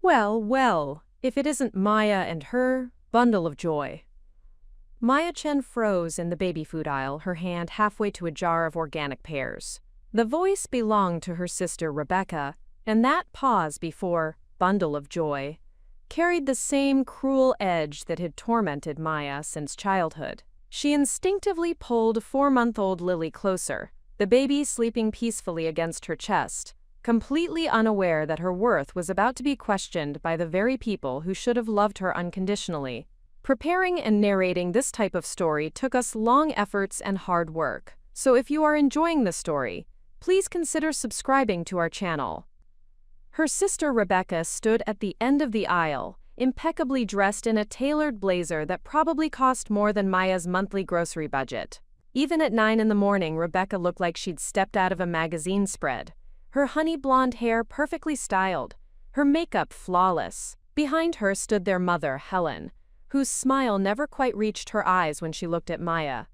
Well, well, if it isn't Maya and her bundle of joy. Maya Chen froze in the baby food aisle, her hand halfway to a jar of organic pears. The voice belonged to her sister Rebecca, and that pause before bundle of joy carried the same cruel edge that had tormented Maya since childhood. She instinctively pulled 4-month-old Lily closer, the baby sleeping peacefully against her chest, completely unaware that her worth was about to be questioned by the very people who should have loved her unconditionally. Preparing and narrating this type of story took us long efforts and hard work, so if you are enjoying the story, please consider subscribing to our channel. Her sister Rebecca stood at the end of the aisle, impeccably dressed in a tailored blazer that probably cost more than Maya's monthly grocery budget. Even at 9 in the morning, Rebecca looked like she'd stepped out of a magazine spread. Her honey blonde hair perfectly styled, her makeup flawless. Behind her stood their mother, Helen, whose smile never quite reached her eyes when she looked at Maya.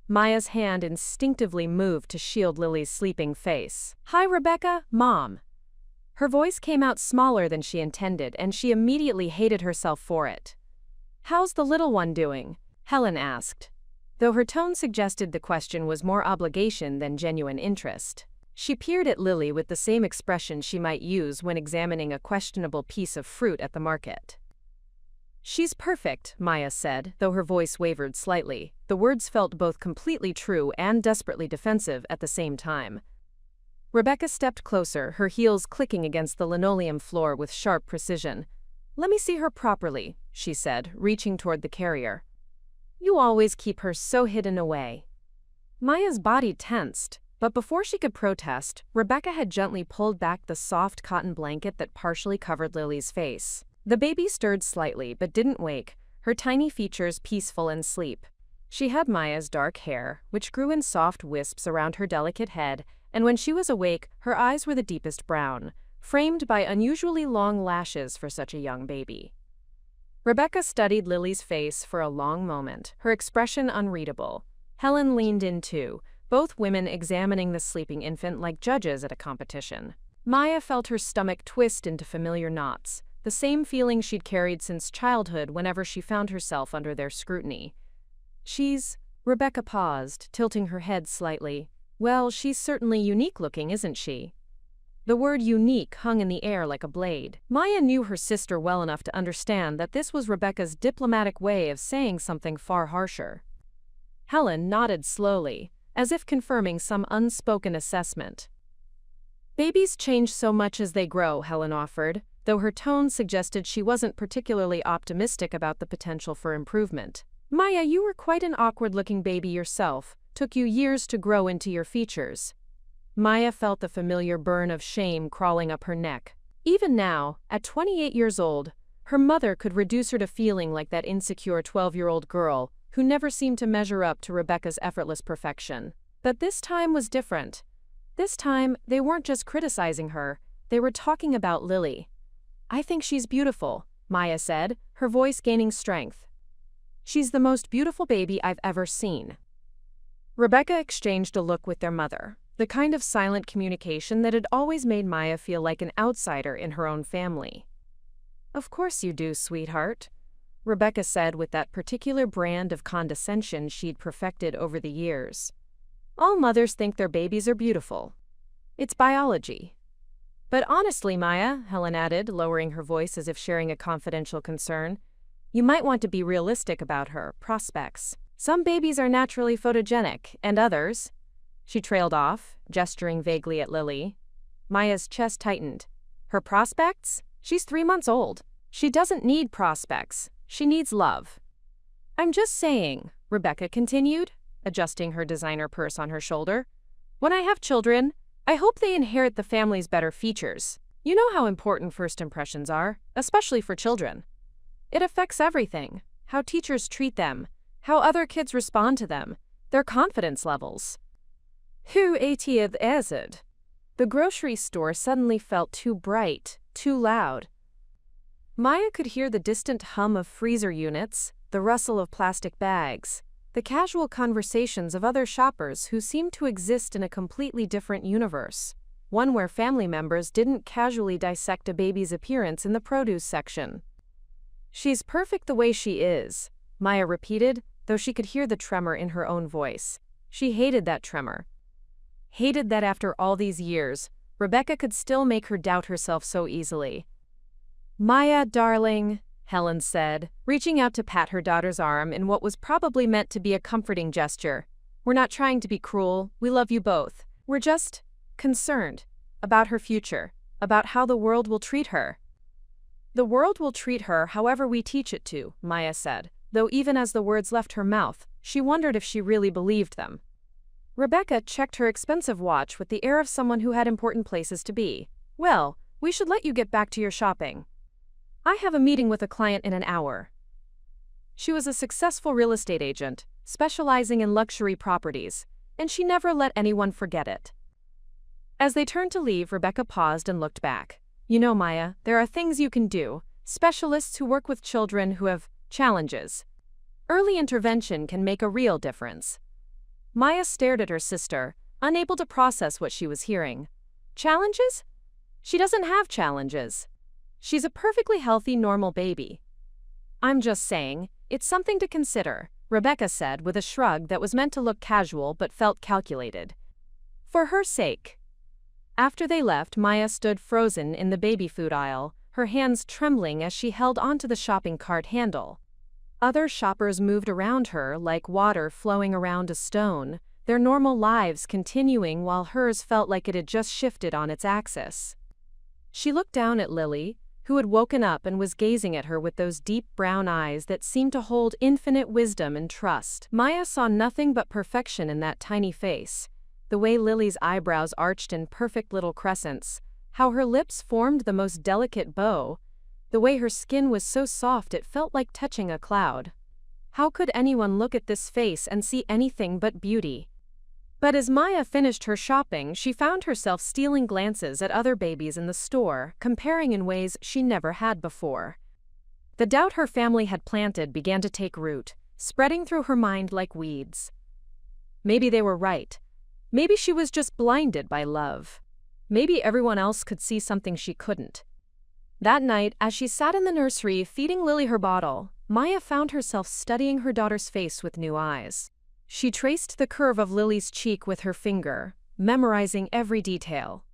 Maya's hand instinctively moved to shield Lily's sleeping face. "Hi, Rebecca, Mom." Her voice came out smaller than she intended, and she immediately hated herself for it. "How's the little one doing?" Helen asked, though her tone suggested the question was more obligation than genuine interest. She peered at Lily with the same expression she might use when examining a questionable piece of fruit at the market. "She's perfect," Maya said, though her voice wavered slightly. The words felt both completely true and desperately defensive at the same time. Rebecca stepped closer, her heels clicking against the linoleum floor with sharp precision. "Let me see her properly," she said, reaching toward the carrier. "You always keep her so hidden away." Maya's body tensed, but before she could protest, Rebecca had gently pulled back the soft cotton blanket that partially covered Lily's face. The baby stirred slightly but didn't wake, her tiny features peaceful in sleep. She had Maya's dark hair, which grew in soft wisps around her delicate head, and when she was awake, her eyes were the deepest brown, framed by unusually long lashes for such a young baby. Rebecca studied Lily's face for a long moment, her expression unreadable. Helen leaned in too, both women examining the sleeping infant like judges at a competition. Maya felt her stomach twist into familiar knots, the same feeling she'd carried since childhood whenever she found herself under their scrutiny. Rebecca paused, tilting her head slightly. "Well, she's certainly unique-looking, isn't she?" The word unique hung in the air like a blade. Maya knew her sister well enough to understand that this was Rebecca's diplomatic way of saying something far harsher. Helen nodded slowly, as if confirming some unspoken assessment. "Babies change so much as they grow," Helen offered, though her tone suggested she wasn't particularly optimistic about the potential for improvement. "Maya, you were quite an awkward-looking baby yourself. Took you years to grow into your features." Maya felt the familiar burn of shame crawling up her neck. Even now, at 28 years old, her mother could reduce her to feeling like that insecure 12-year-old girl who never seemed to measure up to Rebecca's effortless perfection. But this time was different. This time, they weren't just criticizing her, they were talking about Lily. "I think she's beautiful," Maya said, her voice gaining strength. "She's the most beautiful baby I've ever seen." Rebecca exchanged a look with their mother, the kind of silent communication that had always made Maya feel like an outsider in her own family. "Of course you do, sweetheart," Rebecca said with that particular brand of condescension she'd perfected over the years. "All mothers think their babies are beautiful. It's biology." "But honestly, Maya," Helen added, lowering her voice as if sharing a confidential concern, "you might want to be realistic about her prospects. Some babies are naturally photogenic, and others—" She trailed off, gesturing vaguely at Lily. Maya's chest tightened. "Her prospects? She's 3 months old. She doesn't need prospects. She needs love." "I'm just saying," Rebecca continued, adjusting her designer purse on her shoulder. "When I have children, I hope they inherit the family's better features. You know how important first impressions are, especially for children. It affects everything: how teachers treat them, how other kids respond to them, their confidence levels." "Who is it?" The grocery store suddenly felt too bright, too loud. Maya could hear the distant hum of freezer units, the rustle of plastic bags, the casual conversations of other shoppers who seemed to exist in a completely different universe. one where family members didn't casually dissect a baby's appearance in the produce section. "She's perfect the way she is," Maya repeated, though she could hear the tremor in her own voice. She hated that tremor. Hated that after all these years, Rebecca could still make her doubt herself so easily. "Maya, darling," Helen said, reaching out to pat her daughter's arm in what was probably meant to be a comforting gesture. "We're not trying to be cruel. We love you both. We're just concerned about her future, about how the world will treat her." "The world will treat her however we teach it to," Maya said, though even as the words left her mouth, she wondered if she really believed them. Rebecca checked her expensive watch with the air of someone who had important places to be. "Well, we should let you get back to your shopping. I have a meeting with a client in an hour." She was a successful real estate agent, specializing in luxury properties, and she never let anyone forget it. As they turned to leave, Rebecca paused and looked back. "You know, Maya, there are things you can do. Specialists who work with children who have challenges. Early intervention can make a real difference." Maya stared at her sister, unable to process what she was hearing. "Challenges? She doesn't have challenges. She's a perfectly healthy, normal baby." "I'm just saying, it's something to consider," Rebecca said with a shrug that was meant to look casual but felt calculated. "For her sake." After they left, Maya stood frozen in the baby food aisle, her hands trembling as she held onto the shopping cart handle. Other shoppers moved around her like water flowing around a stone, their normal lives continuing while hers felt like it had just shifted on its axis. She looked down at Lily, who had woken up and was gazing at her with those deep brown eyes that seemed to hold infinite wisdom and trust. Maya saw nothing but perfection in that tiny face, the way Lily's eyebrows arched in perfect little crescents, how her lips formed the most delicate bow, the way her skin was so soft it felt like touching a cloud. How could anyone look at this face and see anything but beauty? But as Maya finished her shopping, she found herself stealing glances at other babies in the store, comparing in ways she never had before. The doubt her family had planted began to take root, spreading through her mind like weeds. Maybe they were right. Maybe she was just blinded by love. Maybe everyone else could see something she couldn't. That night, as she sat in the nursery feeding Lily her bottle, Maya found herself studying her daughter's face with new eyes. She traced the curve of Lily's cheek with her finger, memorizing every detail.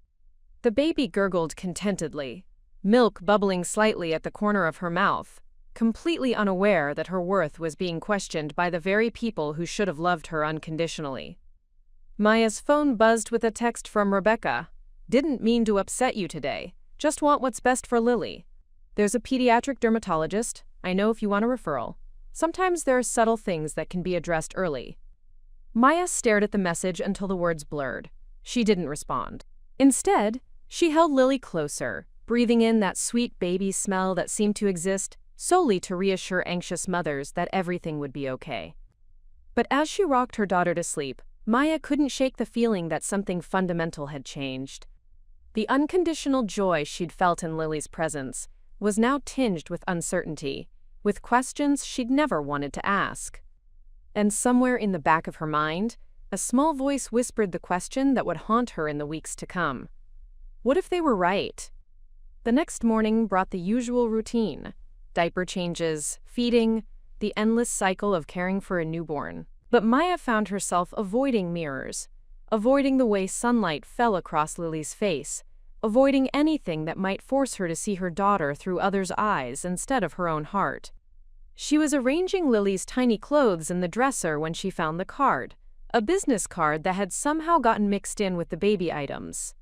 The baby gurgled contentedly, milk bubbling slightly at the corner of her mouth, completely unaware that her worth was being questioned by the very people who should have loved her unconditionally. Maya's phone buzzed with a text from Rebecca. "Didn't mean to upset you today. Just want what's best for Lily. There's a pediatric dermatologist. I know if you want a referral. Sometimes there are subtle things that can be addressed early." Maya stared at the message until the words blurred. She didn't respond. Instead, she held Lily closer, breathing in that sweet baby smell that seemed to exist solely to reassure anxious mothers that everything would be okay. But as she rocked her daughter to sleep, Maya couldn't shake the feeling that something fundamental had changed. The unconditional joy she'd felt in Lily's presence was now tinged with uncertainty, with questions she'd never wanted to ask. And somewhere in the back of her mind, a small voice whispered the question that would haunt her in the weeks to come. What if they were right? The next morning brought the usual routine: diaper changes, feeding, the endless cycle of caring for a newborn. But Maya found herself avoiding mirrors, avoiding the way sunlight fell across Lily's face, avoiding anything that might force her to see her daughter through others' eyes instead of her own heart. She was arranging Lily's tiny clothes in the dresser when she found the card, a business card that had somehow gotten mixed in with the baby items.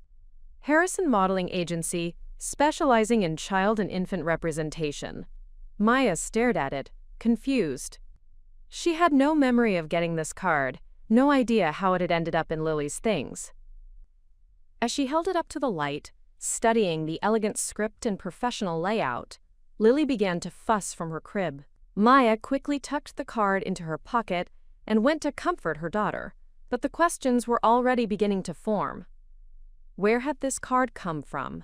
Harrison Modeling Agency, specializing in child and infant representation. Maya stared at it, confused. She had no memory of getting this card, no idea how it had ended up in Lily's things. As she held it up to the light, studying the elegant script and professional layout, Lily began to fuss from her crib. Maya quickly tucked the card into her pocket and went to comfort her daughter, but the questions were already beginning to form. Where had this card come from?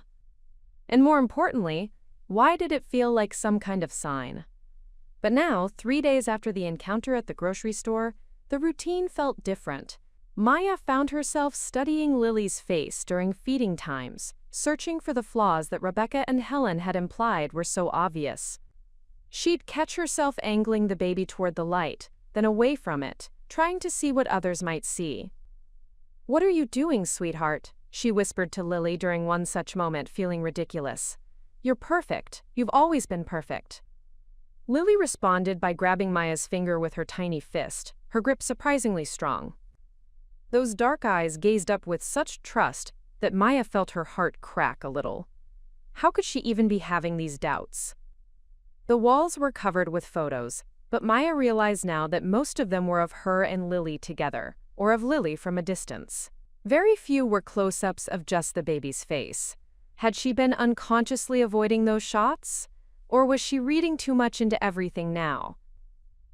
And more importantly, why did it feel like some kind of sign? But now, 3 days after the encounter at the grocery store, the routine felt different. Maya found herself studying Lily's face during feeding times, searching for the flaws that Rebecca and Helen had implied were so obvious. She'd catch herself angling the baby toward the light, then away from it, trying to see what others might see. "What are you doing, sweetheart?" she whispered to Lily during one such moment, feeling ridiculous. "You're perfect. You've always been perfect." Lily responded by grabbing Maya's finger with her tiny fist, her grip surprisingly strong. Those dark eyes gazed up with such trust that Maya felt her heart crack a little. How could she even be having these doubts? The walls were covered with photos, but Maya realized now that most of them were of her and Lily together, or of Lily from a distance. Very few were close-ups of just the baby's face. Had she been unconsciously avoiding those shots? Or was she reading too much into everything now?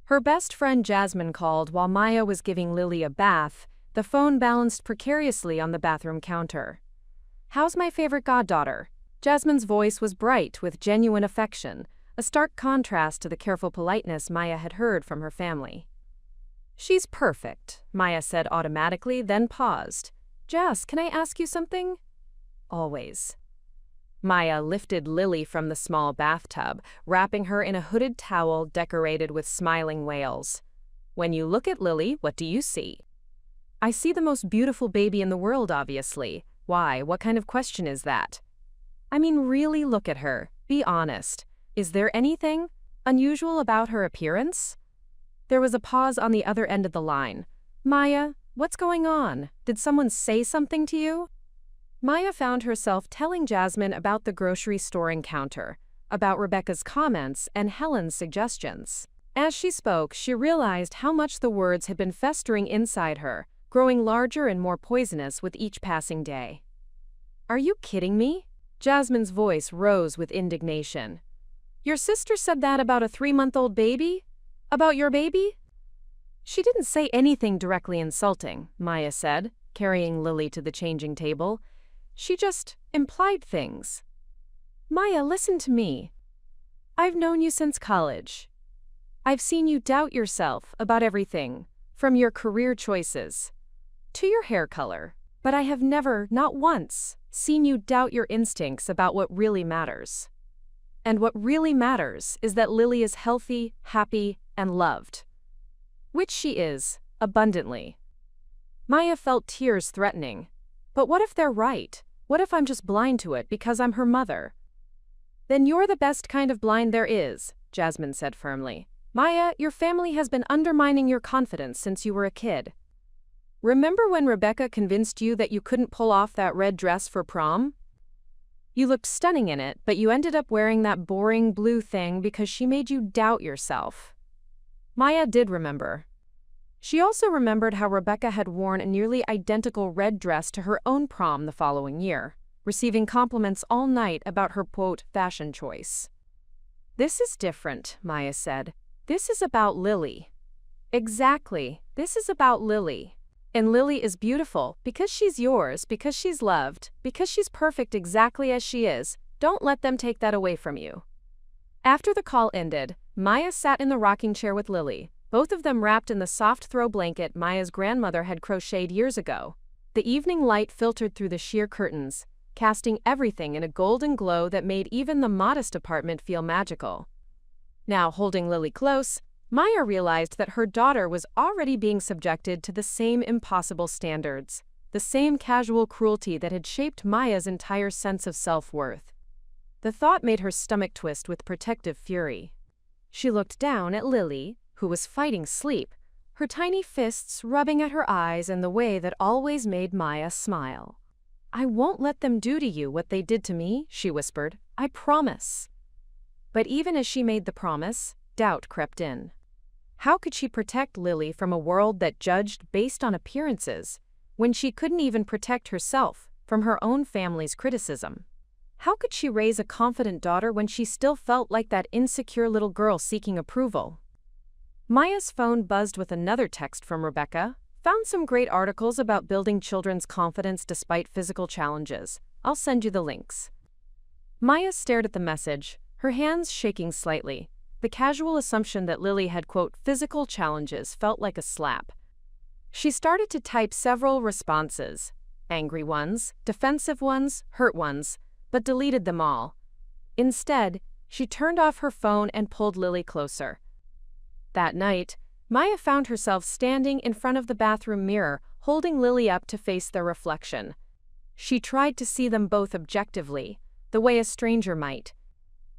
Her best friend Jasmine called while Maya was giving Lily a bath. The phone balanced precariously on the bathroom counter. "How's my favorite goddaughter?" Jasmine's voice was bright with genuine affection, a stark contrast to the careful politeness Maya had heard from her family. "She's perfect," Maya said automatically, then paused. "Jas, can I ask you something?" "Always." Maya lifted Lily from the small bathtub, wrapping her in a hooded towel decorated with smiling whales. "When you look at Lily, what do you see?" "I see the most beautiful baby in the world, obviously. Why, what kind of question is that?" "I mean, really look at her. Be honest. Is there anything unusual about her appearance?" There was a pause on the other end of the line. "Maya, what's going on? Did someone say something to you?" Maya found herself telling Jasmine about the grocery store encounter, about Rebecca's comments and Helen's suggestions. As she spoke, she realized how much the words had been festering inside her, growing larger and more poisonous with each passing day. "Are you kidding me?" Jasmine's voice rose with indignation. "Your sister said that about a 3-month-old baby? About your baby?" "She didn't say anything directly insulting," Maya said, carrying Lily to the changing table. "She just implied things." "Maya, listen to me. I've known you since college. I've seen you doubt yourself about everything, from your career choices to your hair color. But I have never, not once, seen you doubt your instincts about what really matters. And what really matters is that Lily is healthy, happy, and loved. Which she is, abundantly." Maya felt tears threatening. But what if they're right? What if I'm just blind to it because I'm her mother? "Then you're the best kind of blind there is," Jasmine said firmly. "Maya, your family has been undermining your confidence since you were a kid. Remember when Rebecca convinced you that you couldn't pull off that red dress for prom? You looked stunning in it, but you ended up wearing that boring blue thing because she made you doubt yourself." Maya did remember. She also remembered how Rebecca had worn a nearly identical red dress to her own prom the following year, receiving compliments all night about her, quote, fashion choice. "This is different," Maya said. "This is about Lily." "Exactly. This is about Lily. And Lily is beautiful because she's yours, because she's loved, because she's perfect exactly as she is. Don't let them take that away from you." After the call ended, Maya sat in the rocking chair with Lily, both of them wrapped in the soft throw blanket Maya's grandmother had crocheted years ago. The evening light filtered through the sheer curtains, casting everything in a golden glow that made even the modest apartment feel magical. Now, holding Lily close, Maya realized that her daughter was already being subjected to the same impossible standards, the same casual cruelty that had shaped Maya's entire sense of self-worth. The thought made her stomach twist with protective fury. She looked down at Lily, who was fighting sleep, her tiny fists rubbing at her eyes in the way that always made Maya smile. "I won't let them do to you what they did to me," she whispered. "I promise." But even as she made the promise, doubt crept in. How could she protect Lily from a world that judged based on appearances, when she couldn't even protect herself from her own family's criticism? How could she raise a confident daughter when she still felt like that insecure little girl seeking approval? Maya's phone buzzed with another text from Rebecca. "Found some great articles about building children's confidence despite physical challenges. I'll send you the links." Maya stared at the message, her hands shaking slightly. The casual assumption that Lily had, quote, physical challenges felt like a slap. She started to type several responses, angry ones, defensive ones, hurt ones, but deleted them all. Instead, she turned off her phone and pulled Lily closer. That night, Maya found herself standing in front of the bathroom mirror, holding Lily up to face their reflection. She tried to see them both objectively, the way a stranger might.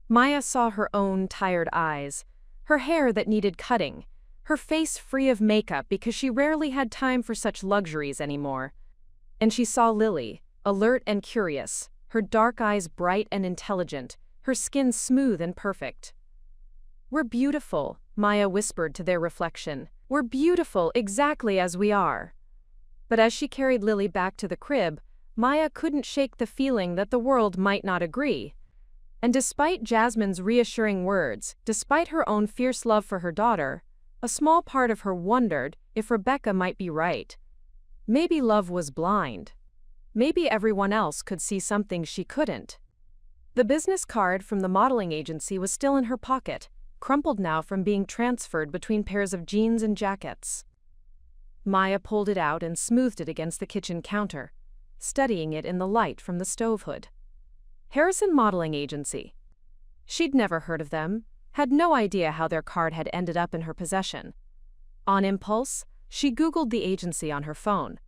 Maya saw her own tired eyes, her hair that needed cutting, her face free of makeup because she rarely had time for such luxuries anymore. And she saw Lily, alert and curious, her dark eyes bright and intelligent, her skin smooth and perfect. "We're beautiful," Maya whispered to their reflection. "We're beautiful exactly as we are." But as she carried Lily back to the crib, Maya couldn't shake the feeling that the world might not agree. And despite Jasmine's reassuring words, despite her own fierce love for her daughter, a small part of her wondered if Rebecca might be right. Maybe love was blind. Maybe everyone else could see something she couldn't. The business card from the modeling agency was still in her pocket, crumpled now from being transferred between pairs of jeans and jackets. Maya pulled it out and smoothed it against the kitchen counter, studying it in the light from the stove hood. Harrison Modeling Agency. She'd never heard of them, had no idea how their card had ended up in her possession. On impulse, she Googled the agency on her phone.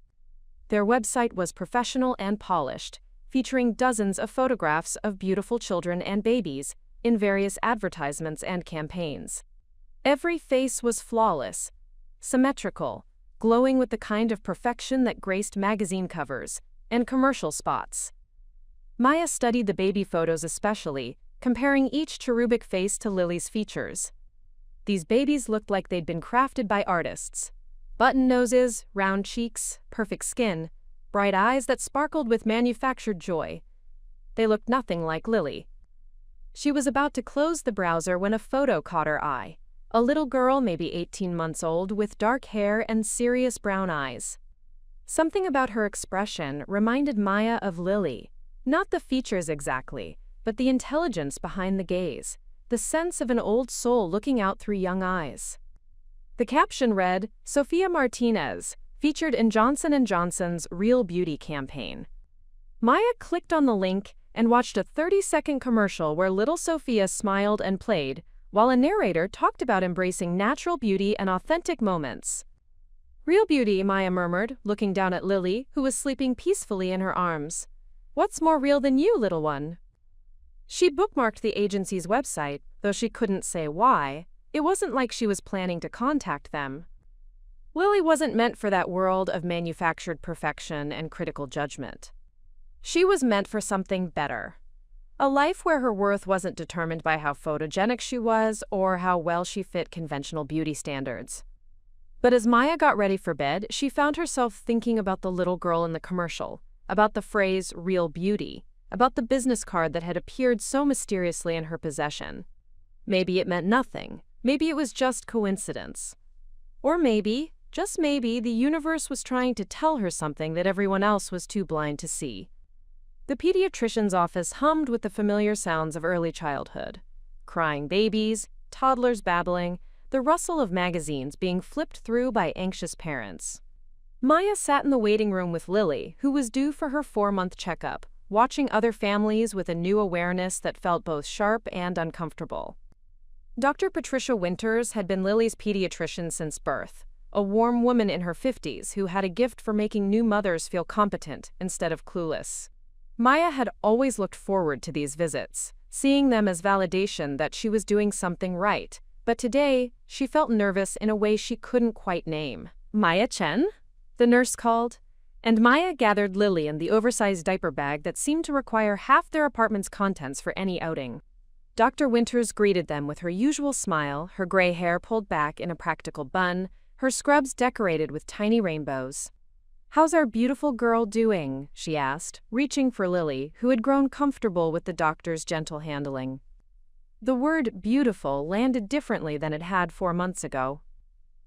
Their website was professional and polished, featuring dozens of photographs of beautiful children and babies in various advertisements and campaigns. Every face was flawless, symmetrical, glowing with the kind of perfection that graced magazine covers and commercial spots. Maya studied the baby photos especially, comparing each cherubic face to Lily's features. These babies looked like they'd been crafted by artists. Button noses, round cheeks, perfect skin, bright eyes that sparkled with manufactured joy. They looked nothing like Lily. She was about to close the browser when a photo caught her eye. A little girl, maybe 18 months old, with dark hair and serious brown eyes. Something about her expression reminded Maya of Lily. Not the features exactly, but the intelligence behind the gaze, the sense of an old soul looking out through young eyes. The caption read, "Sophia Martinez, featured in Johnson & Johnson's Real Beauty campaign." Maya clicked on the link and watched a 30-second commercial where little Sophia smiled and played, while a narrator talked about embracing natural beauty and authentic moments. "Real beauty," Maya murmured, looking down at Lily, who was sleeping peacefully in her arms. "What's more real than you, little one?" She bookmarked the agency's website, though she couldn't say why. It wasn't like she was planning to contact them. Lily wasn't meant for that world of manufactured perfection and critical judgment. She was meant for something better. A life where her worth wasn't determined by how photogenic she was or how well she fit conventional beauty standards. But as Maya got ready for bed, she found herself thinking about the little girl in the commercial, about the phrase "real beauty," about the business card that had appeared so mysteriously in her possession. Maybe it meant nothing. Maybe it was just coincidence. Or maybe, just maybe, the universe was trying to tell her something that everyone else was too blind to see. The pediatrician's office hummed with the familiar sounds of early childhood. Crying babies, toddlers babbling, the rustle of magazines being flipped through by anxious parents. Maya sat in the waiting room with Lily, who was due for her 4-month checkup, watching other families with a new awareness that felt both sharp and uncomfortable. Dr. Patricia Winters had been Lily's pediatrician since birth, a warm woman in her 50s who had a gift for making new mothers feel competent instead of clueless. Maya had always looked forward to these visits, seeing them as validation that she was doing something right, but today she felt nervous in a way she couldn't quite name. "Maya Chen?" the nurse called, and Maya gathered Lily in the oversized diaper bag that seemed to require half their apartment's contents for any outing. Dr. Winters greeted them with her usual smile, her gray hair pulled back in a practical bun, her scrubs decorated with tiny rainbows. "How's our beautiful girl doing?" she asked, reaching for Lily, who had grown comfortable with the doctor's gentle handling. The word "beautiful" landed differently than it had 4 months ago.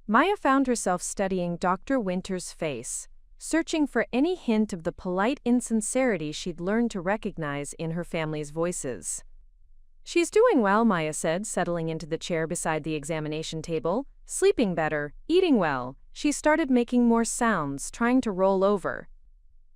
Maya found herself studying Dr. Winters' face, searching for any hint of the polite insincerity she'd learned to recognize in her family's voices. "She's doing well," Maya said, settling into the chair beside the examination table. "Sleeping better, eating well, She started making more sounds, trying to roll over.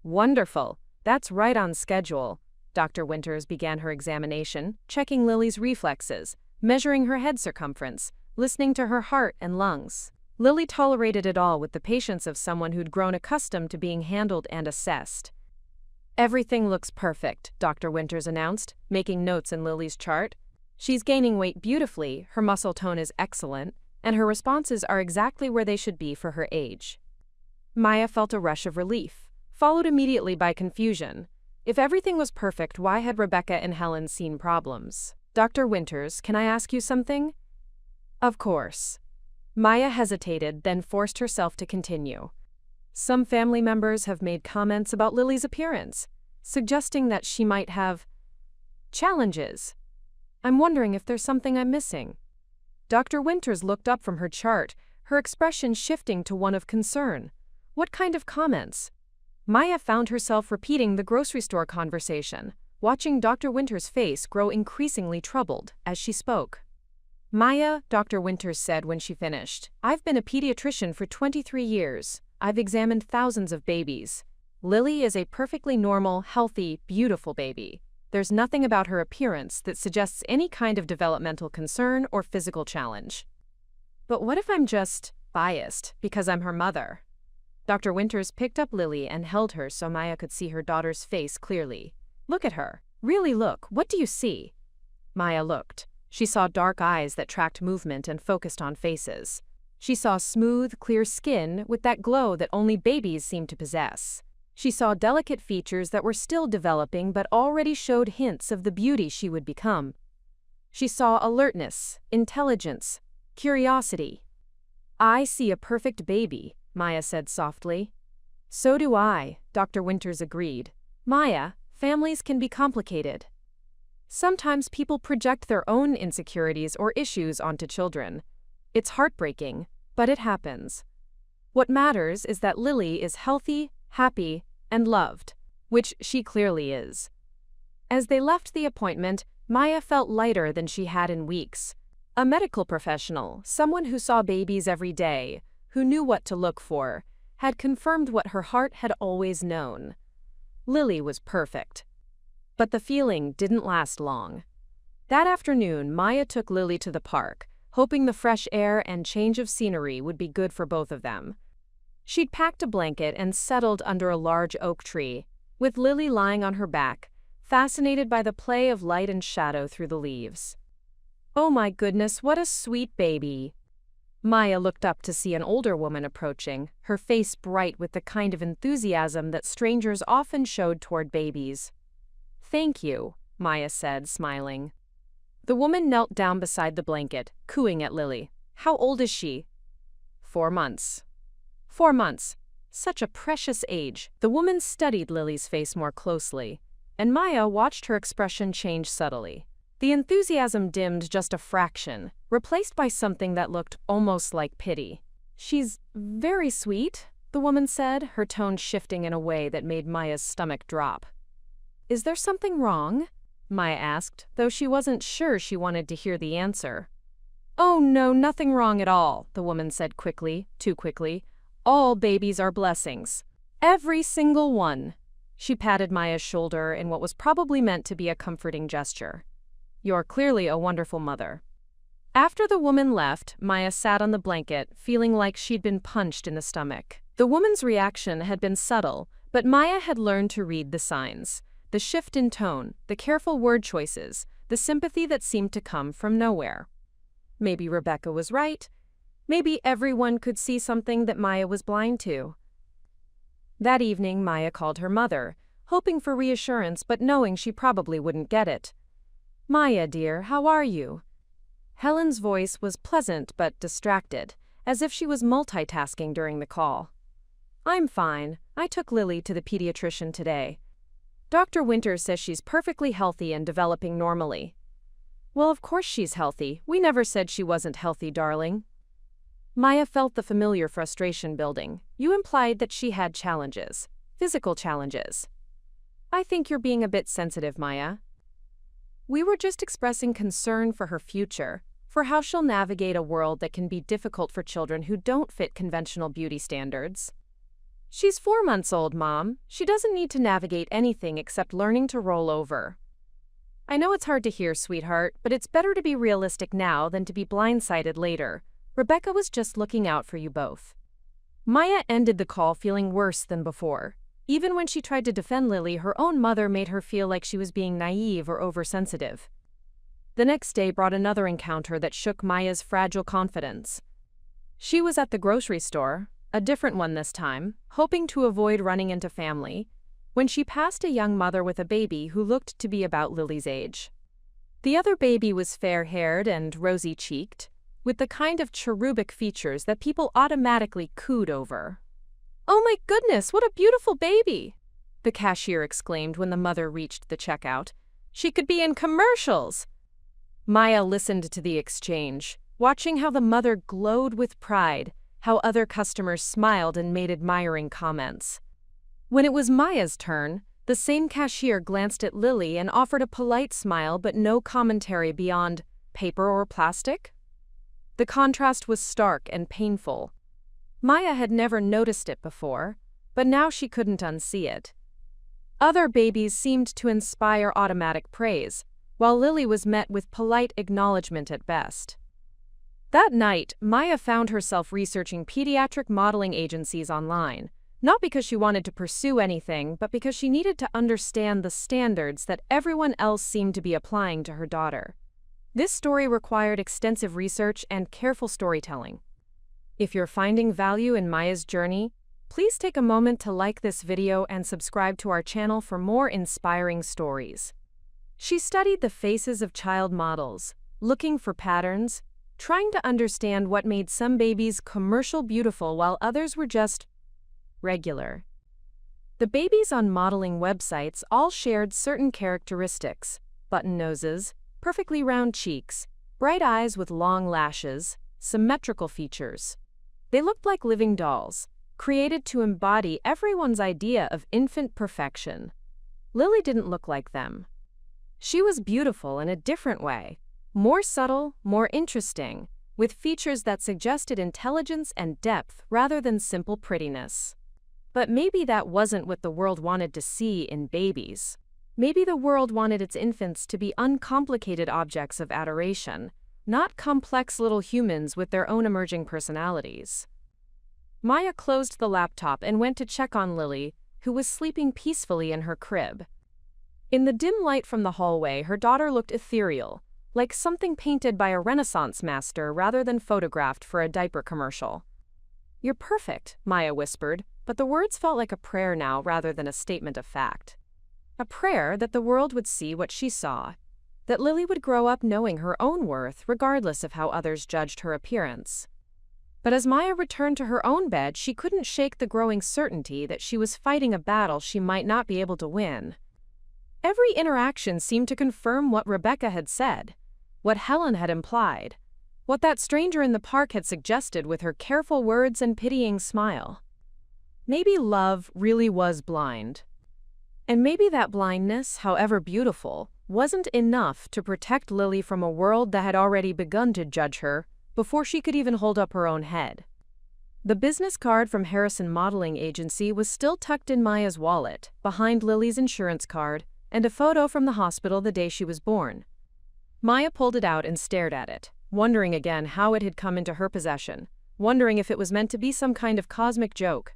Wonderful. That's right on schedule. Dr. Winters began her examination, checking Lily's reflexes, measuring her head circumference, listening to her heart and lungs. Lily tolerated it all with the patience of someone who'd grown accustomed to being handled and assessed. Everything looks perfect, Dr. Winters announced, making notes in Lily's chart. She's gaining weight beautifully, her muscle tone is excellent, and her responses are exactly where they should be for her age. Maya felt a rush of relief, followed immediately by confusion. If everything was perfect, why had Rebecca and Helen seen problems? Dr. Winters, can I ask you something? Of course. Maya hesitated, then forced herself to continue. Some family members have made comments about Lily's appearance, suggesting that she might have challenges. I'm wondering if there's something I'm missing. Dr. Winters looked up from her chart, her expression shifting to one of concern. What kind of comments? Maya found herself repeating the grocery store conversation, watching Dr. Winters' face grow increasingly troubled as she spoke. Maya, Dr. Winters said when she finished, I've been a pediatrician for 23 years. I've examined thousands of babies. Lily is a perfectly normal, healthy, beautiful baby. There's nothing about her appearance that suggests any kind of developmental concern or physical challenge. But what if I'm just biased because I'm her mother? Dr. Winters picked up Lily and held her so Maya could see her daughter's face clearly. Look at her. Really look. What do you see? Maya looked. She saw dark eyes that tracked movement and focused on faces. She saw smooth, clear skin with that glow that only babies seem to possess. She saw delicate features that were still developing but already showed hints of the beauty she would become. She saw alertness, intelligence, curiosity. I see a perfect baby, Maya said softly. So do I, Dr. Winters agreed. Maya, families can be complicated. Sometimes people project their own insecurities or issues onto children. It's heartbreaking, but it happens. What matters is that Lily is healthy, happy, and loved, which she clearly is. As they left the appointment, Maya felt lighter than she had in weeks. A medical professional, someone who saw babies every day, who knew what to look for, had confirmed what her heart had always known. Lily was perfect. But the feeling didn't last long. That afternoon, Maya took Lily to the park, hoping the fresh air and change of scenery would be good for both of them. She'd packed a blanket and settled under a large oak tree, with Lily lying on her back, fascinated by the play of light and shadow through the leaves. Oh my goodness, what a sweet baby! Maya looked up to see an older woman approaching, her face bright with the kind of enthusiasm that strangers often showed toward babies. Thank you, Maya said, smiling. The woman knelt down beside the blanket, cooing at Lily. How old is she? 4 months. 4 months. Such a precious age. The woman studied Lily's face more closely, and Maya watched her expression change subtly. The enthusiasm dimmed just a fraction, replaced by something that looked almost like pity. She's very sweet, the woman said, her tone shifting in a way that made Maya's stomach drop. Is there something wrong? Maya asked, though she wasn't sure she wanted to hear the answer. Oh no, nothing wrong at all, the woman said quickly, too quickly. All babies are blessings. Every single one. She patted Maya's shoulder in what was probably meant to be a comforting gesture. You're clearly a wonderful mother. After the woman left, Maya sat on the blanket, feeling like she'd been punched in the stomach. The woman's reaction had been subtle, but Maya had learned to read the signs. The shift in tone, the careful word choices, the sympathy that seemed to come from nowhere. Maybe Rebecca was right. Maybe everyone could see something that Maya was blind to. That evening, Maya called her mother, hoping for reassurance but knowing she probably wouldn't get it. Maya, dear, how are you? Helen's voice was pleasant but distracted, as if she was multitasking during the call. I'm fine. I took Lily to the pediatrician today. Dr. Winters says she's perfectly healthy and developing normally. Well, of course she's healthy. We never said she wasn't healthy, darling. Maya felt the familiar frustration building. You implied that she had challenges. Physical challenges. I think you're being a bit sensitive, Maya. We were just expressing concern for her future. for how she'll navigate a world that can be difficult for children who don't fit conventional beauty standards. She's 4 months old, Mom. She doesn't need to navigate anything except learning to roll over. I know it's hard to hear, sweetheart, but it's better to be realistic now than to be blindsided later. Rebecca was just looking out for you both. Maya ended the call feeling worse than before. Even when she tried to defend Lily, her own mother made her feel like she was being naive or oversensitive. The next day brought another encounter that shook Maya's fragile confidence. She was at the grocery store, a different one this time, hoping to avoid running into family, when she passed a young mother with a baby who looked to be about Lily's age. The other baby was fair-haired and rosy-cheeked, with the kind of cherubic features that people automatically cooed over. "Oh my goodness, what a beautiful baby!" the cashier exclaimed when the mother reached the checkout. "She could be in commercials!" Maya listened to the exchange, watching how the mother glowed with pride, how other customers smiled and made admiring comments. When it was Maya's turn, the same cashier glanced at Lily and offered a polite smile but no commentary beyond paper or plastic. The contrast was stark and painful. Maya had never noticed it before, but now she couldn't unsee it. Other babies seemed to inspire automatic praise, while Lily was met with polite acknowledgement at best. That night, Maya found herself researching pediatric modeling agencies online, not because she wanted to pursue anything, but because she needed to understand the standards that everyone else seemed to be applying to her daughter. This story required extensive research and careful storytelling. If you're finding value in Maya's journey, please take a moment to like this video and subscribe to our channel for more inspiring stories. She studied the faces of child models, looking for patterns, trying to understand what made some babies commercial beautiful while others were just regular. The babies on modeling websites all shared certain characteristics: button noses, perfectly round cheeks, bright eyes with long lashes, symmetrical features. They looked like living dolls, created to embody everyone's idea of infant perfection. Lily didn't look like them. She was beautiful in a different way, more subtle, more interesting, with features that suggested intelligence and depth rather than simple prettiness. But maybe that wasn't what the world wanted to see in babies. Maybe the world wanted its infants to be uncomplicated objects of adoration, not complex little humans with their own emerging personalities. Maya closed the laptop and went to check on Lily, who was sleeping peacefully in her crib. In the dim light from the hallway, her daughter looked ethereal, like something painted by a Renaissance master rather than photographed for a diaper commercial. "You're perfect," Maya whispered, but the words felt like a prayer now rather than a statement of fact. A prayer that the world would see what she saw, that Lily would grow up knowing her own worth regardless of how others judged her appearance. But as Maya returned to her own bed, she couldn't shake the growing certainty that she was fighting a battle she might not be able to win. Every interaction seemed to confirm what Rebecca had said, what Helen had implied, what that stranger in the park had suggested with her careful words and pitying smile. Maybe love really was blind. And maybe that blindness, however beautiful, wasn't enough to protect Lily from a world that had already begun to judge her before she could even hold up her own head. The business card from Harrison Modeling Agency was still tucked in Maya's wallet, behind Lily's insurance card, and a photo from the hospital the day she was born. Maya pulled it out and stared at it, wondering again how it had come into her possession, wondering if it was meant to be some kind of cosmic joke.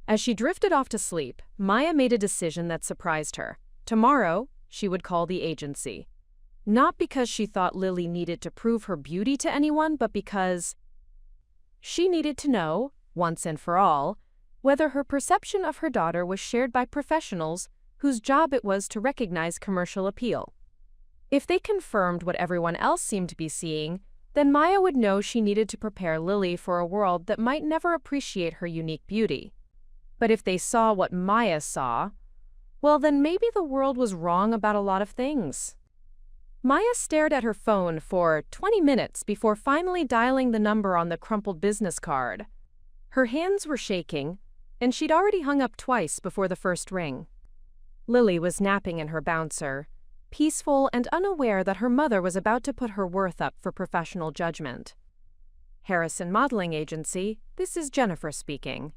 As she drifted off to sleep, Maya made a decision that surprised her. Tomorrow, she would call the agency. Not because she thought Lily needed to prove her beauty to anyone, but because she needed to know, once and for all, whether her perception of her daughter was shared by professionals whose job it was to recognize commercial appeal. If they confirmed what everyone else seemed to be seeing, then Maya would know she needed to prepare Lily for a world that might never appreciate her unique beauty. But if they saw what Maya saw, well, then maybe the world was wrong about a lot of things. Maya stared at her phone for 20 minutes before finally dialing the number on the crumpled business card. Her hands were shaking, and she'd already hung up twice before the first ring. Lily was napping in her bouncer, peaceful and unaware that her mother was about to put her worth up for professional judgment. Harrison Modeling Agency, this is Jennifer speaking.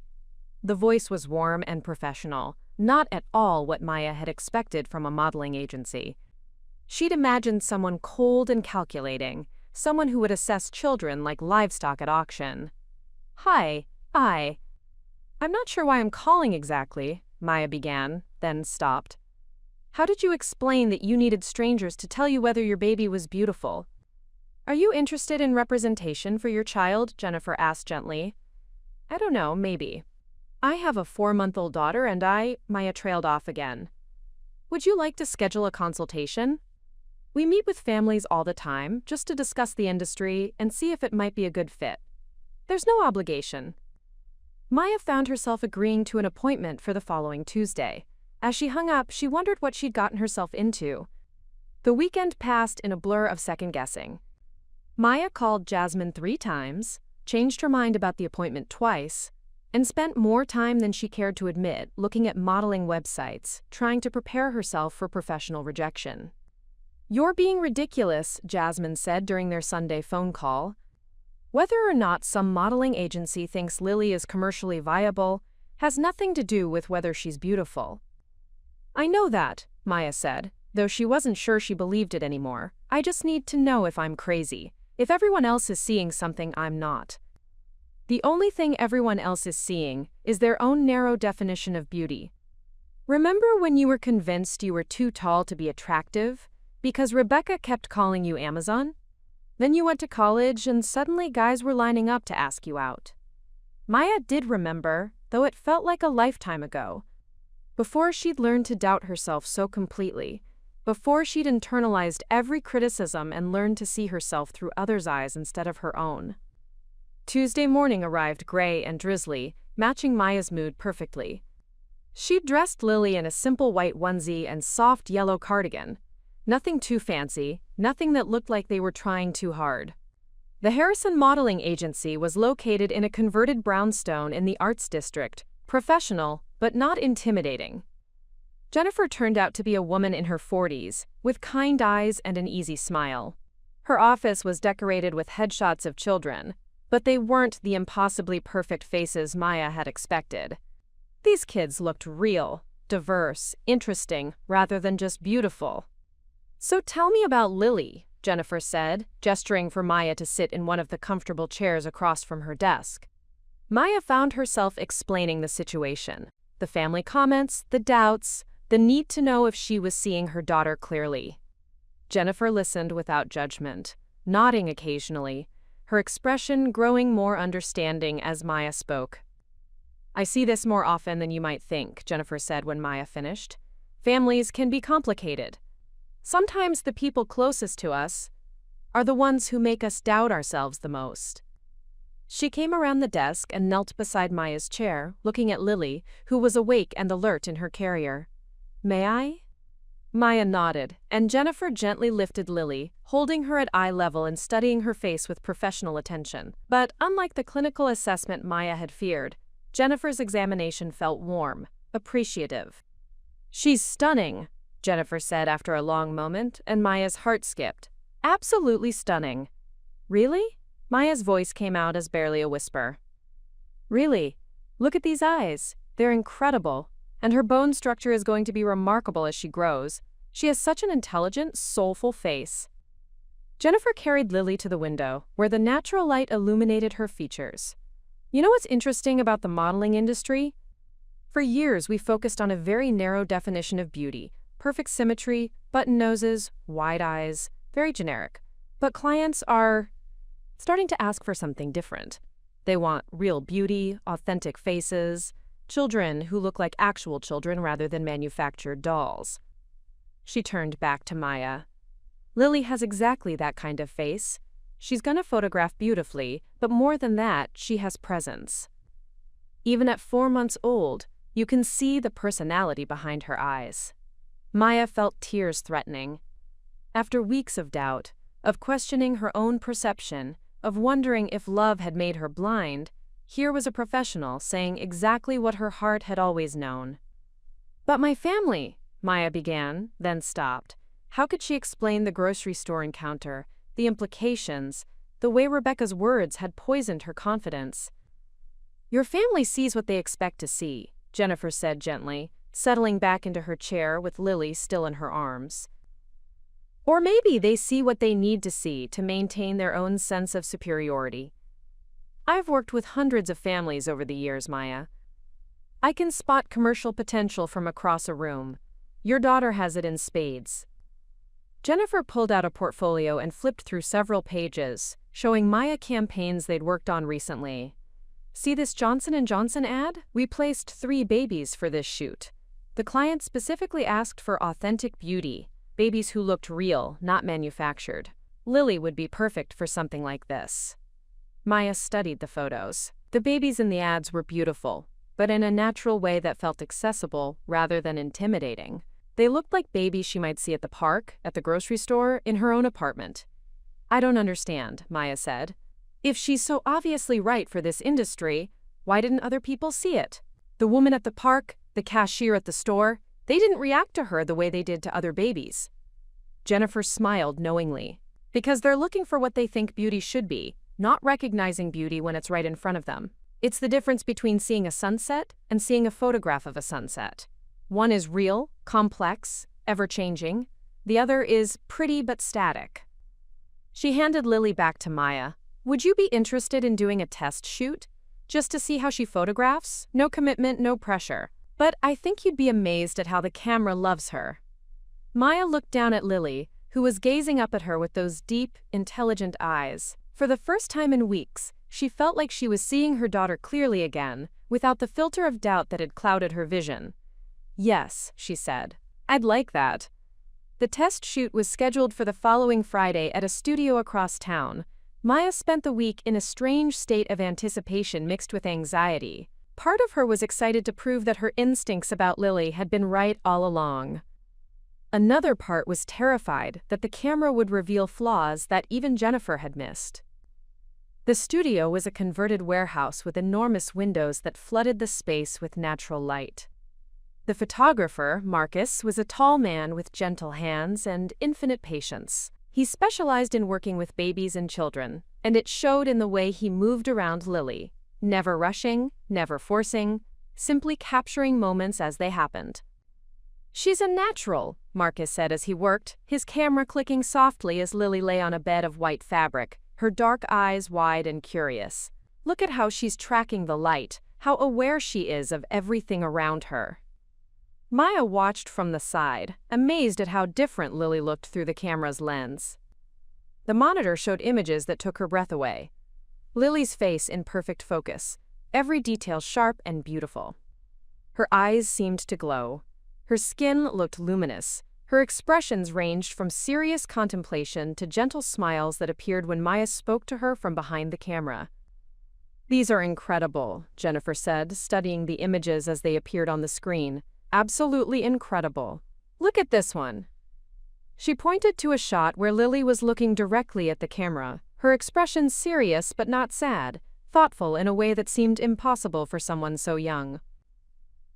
The voice was warm and professional, not at all what Maya had expected from a modeling agency. She'd imagined someone cold and calculating, someone who would assess children like livestock at auction. "Hi, I'm not sure why I'm calling exactly," Maya began, then stopped. "How did you explain that you needed strangers to tell you whether your baby was beautiful?" "Are you interested in representation for your child?" Jennifer asked gently. "I don't know, maybe. I have a 4-month-old daughter and Maya trailed off again. "Would you like to schedule a consultation? We meet with families all the time just to discuss the industry and see if it might be a good fit. There's no obligation." Maya found herself agreeing to an appointment for the following Tuesday. As she hung up, she wondered what she'd gotten herself into. The weekend passed in a blur of second-guessing. Maya called Jasmine 3 times, changed her mind about the appointment twice, and spent more time than she cared to admit looking at modeling websites, trying to prepare herself for professional rejection. "You're being ridiculous," Jasmine said during their Sunday phone call. "Whether or not some modeling agency thinks Lily is commercially viable has nothing to do with whether she's beautiful." "I know that," Maya said, though she wasn't sure she believed it anymore. "I just need to know if I'm crazy, if everyone else is seeing something I'm not." The only thing everyone else is seeing is their own narrow definition of beauty. Remember when you were convinced you were too tall to be attractive because Rebecca kept calling you Amazon? Then you went to college and suddenly guys were lining up to ask you out. Maya did remember, though it felt like a lifetime ago. Before she'd learned to doubt herself so completely, before she'd internalized every criticism and learned to see herself through others' eyes instead of her own. Tuesday morning arrived gray and drizzly, matching Maya's mood perfectly. She'd dressed Lily in a simple white onesie and soft yellow cardigan. Nothing too fancy, nothing that looked like they were trying too hard. The Harrison Modeling Agency was located in a converted brownstone in the Arts District, professional, but not intimidating. Jennifer turned out to be a woman in her 40s, with kind eyes and an easy smile. Her office was decorated with headshots of children, but they weren't the impossibly perfect faces Maya had expected. These kids looked real, diverse, interesting, rather than just beautiful. "So tell me about Lily," Jennifer said, gesturing for Maya to sit in one of the comfortable chairs across from her desk. Maya found herself explaining the situation, the family comments, the doubts, the need to know if she was seeing her daughter clearly. Jennifer listened without judgment, nodding occasionally, her expression growing more understanding as Maya spoke. "I see this more often than you might think," Jennifer said when Maya finished. "Families can be complicated. Sometimes the people closest to us are the ones who make us doubt ourselves the most." She came around the desk and knelt beside Maya's chair, looking at Lily, who was awake and alert in her carrier. "May I?" Maya nodded, and Jennifer gently lifted Lily, holding her at eye level and studying her face with professional attention. But unlike the clinical assessment Maya had feared, Jennifer's examination felt warm, appreciative. "She's stunning," Jennifer said after a long moment, and Maya's heart skipped. "Absolutely stunning." "Really?" Maya's voice came out as barely a whisper. "Really. Look at these eyes. They're incredible. And her bone structure is going to be remarkable as she grows. She has such an intelligent, soulful face." Jennifer carried Lily to the window, where the natural light illuminated her features. "You know what's interesting about the modeling industry? For years, we focused on a very narrow definition of beauty. Perfect symmetry, button noses, wide eyes, very generic. But clients are starting to ask for something different. They want real beauty, authentic faces, children who look like actual children rather than manufactured dolls." She turned back to Maya. "Lily has exactly that kind of face. She's gonna photograph beautifully, but more than that, she has presence. Even at 4 months old, you can see the personality behind her eyes." Maya felt tears threatening. After weeks of doubt, of questioning her own perception, of wondering if love had made her blind, here was a professional saying exactly what her heart had always known. "But my family," Maya began, then stopped. How could she explain the grocery store encounter, the implications, the way Rebecca's words had poisoned her confidence? "Your family sees what they expect to see," Jennifer said gently, settling back into her chair with Lily still in her arms. "Or maybe they see what they need to see to maintain their own sense of superiority. I've worked with hundreds of families over the years, Maya. I can spot commercial potential from across a room. Your daughter has it in spades." Jennifer pulled out a portfolio and flipped through several pages, showing Maya campaigns they'd worked on recently. "See this Johnson & Johnson ad? We placed 3 babies for this shoot. The client specifically asked for authentic beauty, babies who looked real, not manufactured. Lily would be perfect for something like this." Maya studied the photos. The babies in the ads were beautiful, but in a natural way that felt accessible rather than intimidating. They looked like babies she might see at the park, at the grocery store, in her own apartment. "I don't understand," Maya said. "If she's so obviously right for this industry, why didn't other people see it? The woman at the park, the cashier at the store, they didn't react to her the way they did to other babies." Jennifer smiled knowingly. "Because they're looking for what they think beauty should be, not recognizing beauty when it's right in front of them. It's the difference between seeing a sunset and seeing a photograph of a sunset. One is real, complex, ever-changing. The other is pretty but static." She handed Lily back to Maya. "Would you be interested in doing a test shoot? Just to see how she photographs? No commitment, no pressure. But I think you'd be amazed at how the camera loves her." Maya looked down at Lily, who was gazing up at her with those deep, intelligent eyes. For the first time in weeks, she felt like she was seeing her daughter clearly again, without the filter of doubt that had clouded her vision. "Yes," she said. "I'd like that." The test shoot was scheduled for the following Friday at a studio across town. Maya spent the week in a strange state of anticipation mixed with anxiety. Part of her was excited to prove that her instincts about Lily had been right all along. Another part was terrified that the camera would reveal flaws that even Jennifer had missed. The studio was a converted warehouse with enormous windows that flooded the space with natural light. The photographer, Marcus, was a tall man with gentle hands and infinite patience. He specialized in working with babies and children, and it showed in the way he moved around Lily, never rushing, never forcing, simply capturing moments as they happened. "She's a natural," Marcus said as he worked, his camera clicking softly as Lily lay on a bed of white fabric, her dark eyes wide and curious. "Look at how she's tracking the light, how aware she is of everything around her." Maya watched from the side, amazed at how different Lily looked through the camera's lens. The monitor showed images that took her breath away. Lily's face in perfect focus, every detail sharp and beautiful. Her eyes seemed to glow. Her skin looked luminous. Her expressions ranged from serious contemplation to gentle smiles that appeared when Maya spoke to her from behind the camera. "These are incredible," Jennifer said, studying the images as they appeared on the screen. "Absolutely incredible. Look at this one." She pointed to a shot where Lily was looking directly at the camera, her expression serious but not sad, thoughtful in a way that seemed impossible for someone so young.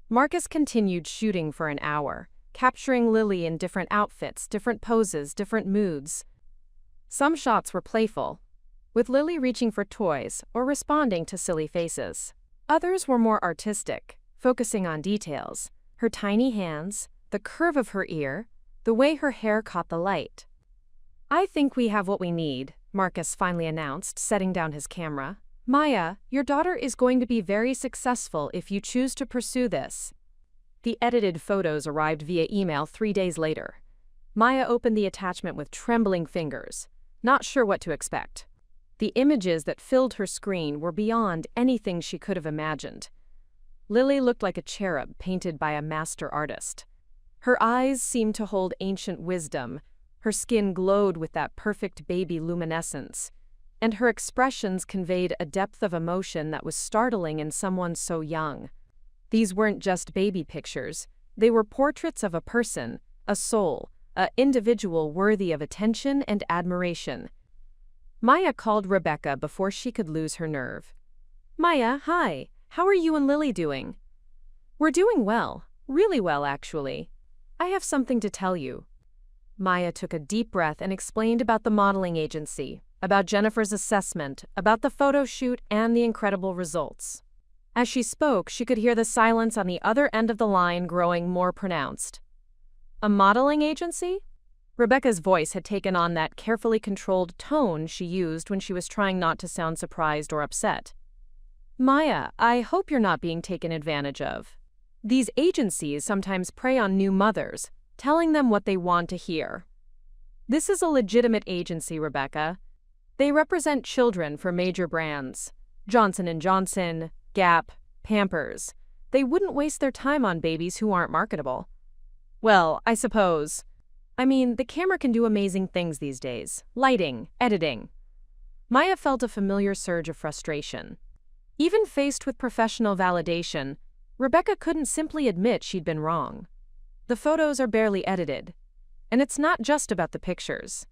Marcus continued shooting for an hour, capturing Lily in different outfits, different poses, different moods. Some shots were playful, with Lily reaching for toys or responding to silly faces. Others were more artistic, focusing on details. Her tiny hands, the curve of her ear, the way her hair caught the light. "I think we have what we need," Marcus finally announced, setting down his camera. "Maya, your daughter is going to be very successful if you choose to pursue this." The edited photos arrived via email 3 days later. Maya opened the attachment with trembling fingers, not sure what to expect. The images that filled her screen were beyond anything she could have imagined. Lily looked like a cherub painted by a master artist. Her eyes seemed to hold ancient wisdom, her skin glowed with that perfect baby luminescence, and her expressions conveyed a depth of emotion that was startling in someone so young. These weren't just baby pictures, they were portraits of a person, a soul, an individual worthy of attention and admiration. Maya called Rebecca before she could lose her nerve. "Maya, hi. How are you and Lily doing?" "We're doing well. Really well, actually. I have something to tell you." Maya took a deep breath and explained about the modeling agency, about Jennifer's assessment, about the photo shoot, and the incredible results. As she spoke, she could hear the silence on the other end of the line growing more pronounced. A modeling agency? Rebecca's voice had taken on that carefully controlled tone she used when she was trying not to sound surprised or upset. Maya, I hope you're not being taken advantage of. These agencies sometimes prey on new mothers, telling them what they want to hear. This is a legitimate agency, Rebecca. They represent children for major brands. Johnson & Johnson, Gap, Pampers. They wouldn't waste their time on babies who aren't marketable. Well, I suppose. I mean, the camera can do amazing things these days. Lighting, editing. Maya felt a familiar surge of frustration. Even faced with professional validation, Rebecca couldn't simply admit she'd been wrong. The photos are barely edited. And it's not just about the pictures.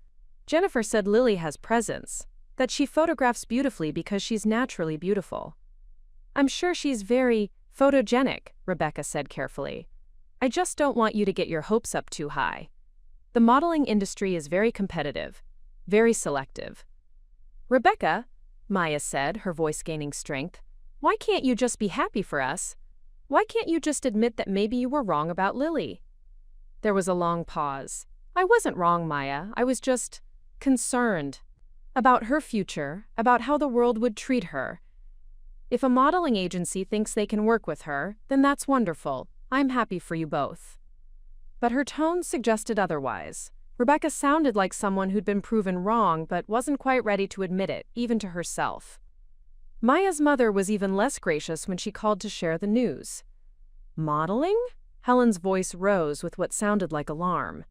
Jennifer said Lily has presence, that she photographs beautifully because she's naturally beautiful. I'm sure she's very photogenic, Rebecca said carefully. I just don't want you to get your hopes up too high. The modeling industry is very competitive, very selective. Rebecca, Maya said, her voice gaining strength, why can't you just be happy for us? Why can't you just admit that maybe you were wrong about Lily? There was a long pause. I wasn't wrong, Maya. I was just concerned about her future, about how the world would treat her. If a modeling agency thinks they can work with her, then that's wonderful. I'm happy for you both. But her tone suggested otherwise. Rebecca sounded like someone who'd been proven wrong but wasn't quite ready to admit it, even to herself. Maya's mother was even less gracious when she called to share the news. Modeling? Helen's voice rose with what sounded like alarm.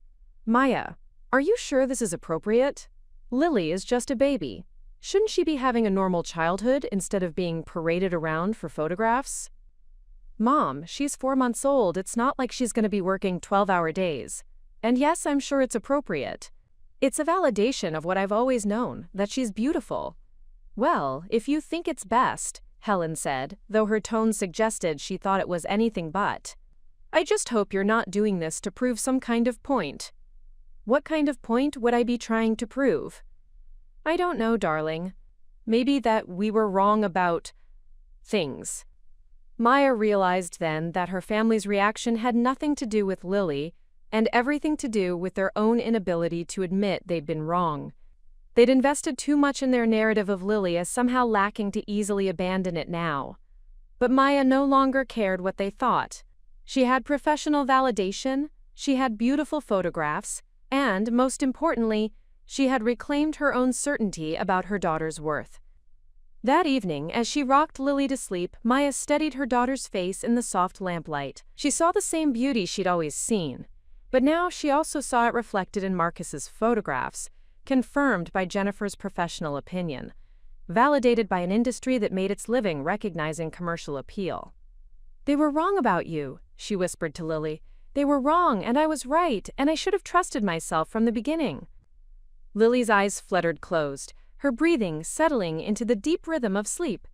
Maya, are you sure this is appropriate? Lily is just a baby. Shouldn't she be having a normal childhood instead of being paraded around for photographs? Mom, she's 4 months old. It's not like she's going to be working 12-hour days. And yes, I'm sure it's appropriate. It's a validation of what I've always known, that she's beautiful. Well, if you think it's best, Helen said, though her tone suggested she thought it was anything but. I just hope you're not doing this to prove some kind of point. What kind of point would I be trying to prove? I don't know, darling. Maybe that we were wrong about things. Maya realized then that her family's reaction had nothing to do with Lily and everything to do with their own inability to admit they'd been wrong. They'd invested too much in their narrative of Lily as somehow lacking to easily abandon it now. But Maya no longer cared what they thought. She had professional validation, she had beautiful photographs, and, most importantly, she had reclaimed her own certainty about her daughter's worth. That evening, as she rocked Lily to sleep, Maya studied her daughter's face in the soft lamplight. She saw the same beauty she'd always seen, but now she also saw it reflected in Marcus's photographs, confirmed by Jennifer's professional opinion, validated by an industry that made its living recognizing commercial appeal. They were wrong about you, she whispered to Lily. They were wrong, and I was right, and I should have trusted myself from the beginning. Lily's eyes fluttered closed, her breathing settling into the deep rhythm of sleep.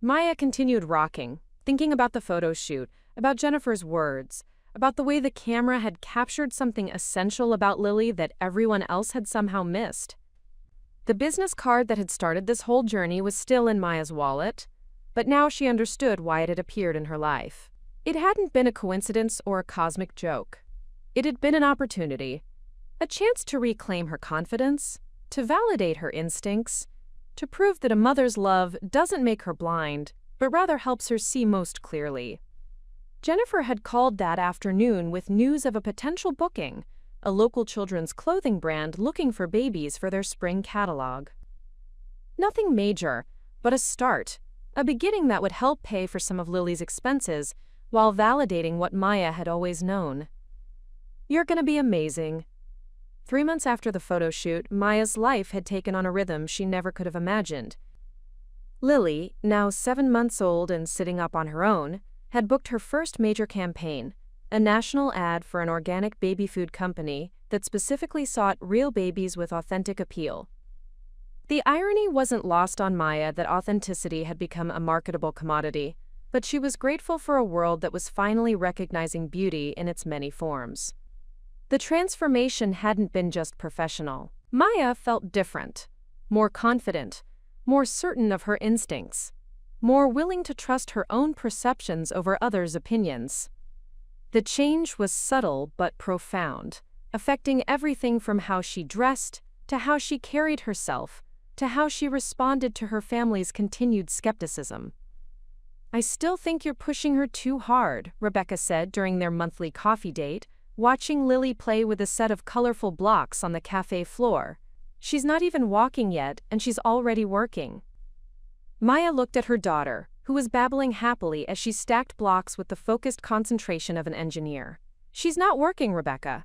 Maya continued rocking, thinking about the photo shoot, about Jennifer's words, about the way the camera had captured something essential about Lily that everyone else had somehow missed. The business card that had started this whole journey was still in Maya's wallet, but now she understood why it had appeared in her life. It hadn't been a coincidence or a cosmic joke. It had been an opportunity, a chance to reclaim her confidence, to validate her instincts, to prove that a mother's love doesn't make her blind, but rather helps her see most clearly. Jennifer had called that afternoon with news of a potential booking, a local children's clothing brand looking for babies for their spring catalog. Nothing major, but a start, a beginning that would help pay for some of Lily's expenses while validating what Maya had always known. You're gonna be amazing. 3 months after the photo shoot, Maya's life had taken on a rhythm she never could have imagined. Lily, now 7 months old and sitting up on her own, had booked her first major campaign, a national ad for an organic baby food company that specifically sought real babies with authentic appeal. The irony wasn't lost on Maya that authenticity had become a marketable commodity, but she was grateful for a world that was finally recognizing beauty in its many forms. The transformation hadn't been just professional. Maya felt different, more confident, more certain of her instincts, more willing to trust her own perceptions over others' opinions. The change was subtle but profound, affecting everything from how she dressed, to how she carried herself, to how she responded to her family's continued skepticism. "I still think you're pushing her too hard," Rebecca said during their monthly coffee date, watching Lily play with a set of colorful blocks on the cafe floor. "She's not even walking yet, and she's already working." Maya looked at her daughter, who was babbling happily as she stacked blocks with the focused concentration of an engineer. "She's not working, Rebecca.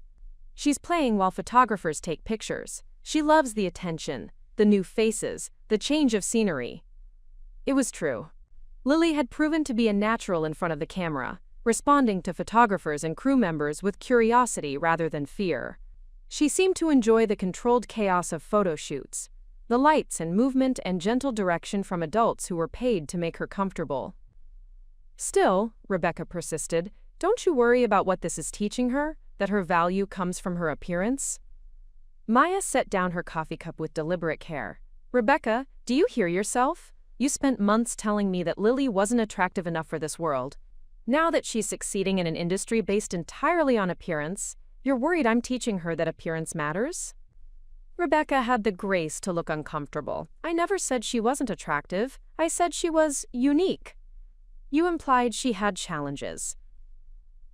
She's playing while photographers take pictures. She loves the attention, the new faces, the change of scenery." It was true. Lily had proven to be a natural in front of the camera, responding to photographers and crew members with curiosity rather than fear. She seemed to enjoy the controlled chaos of photo shoots, the lights and movement and gentle direction from adults who were paid to make her comfortable. "Still," Rebecca persisted, "don't you worry about what this is teaching her, that her value comes from her appearance?" Maya set down her coffee cup with deliberate care. "Rebecca, do you hear yourself? You spent months telling me that Lily wasn't attractive enough for this world. Now that she's succeeding in an industry based entirely on appearance, you're worried I'm teaching her that appearance matters?" Rebecca had the grace to look uncomfortable. "I never said she wasn't attractive. I said she was unique. You implied she had challenges.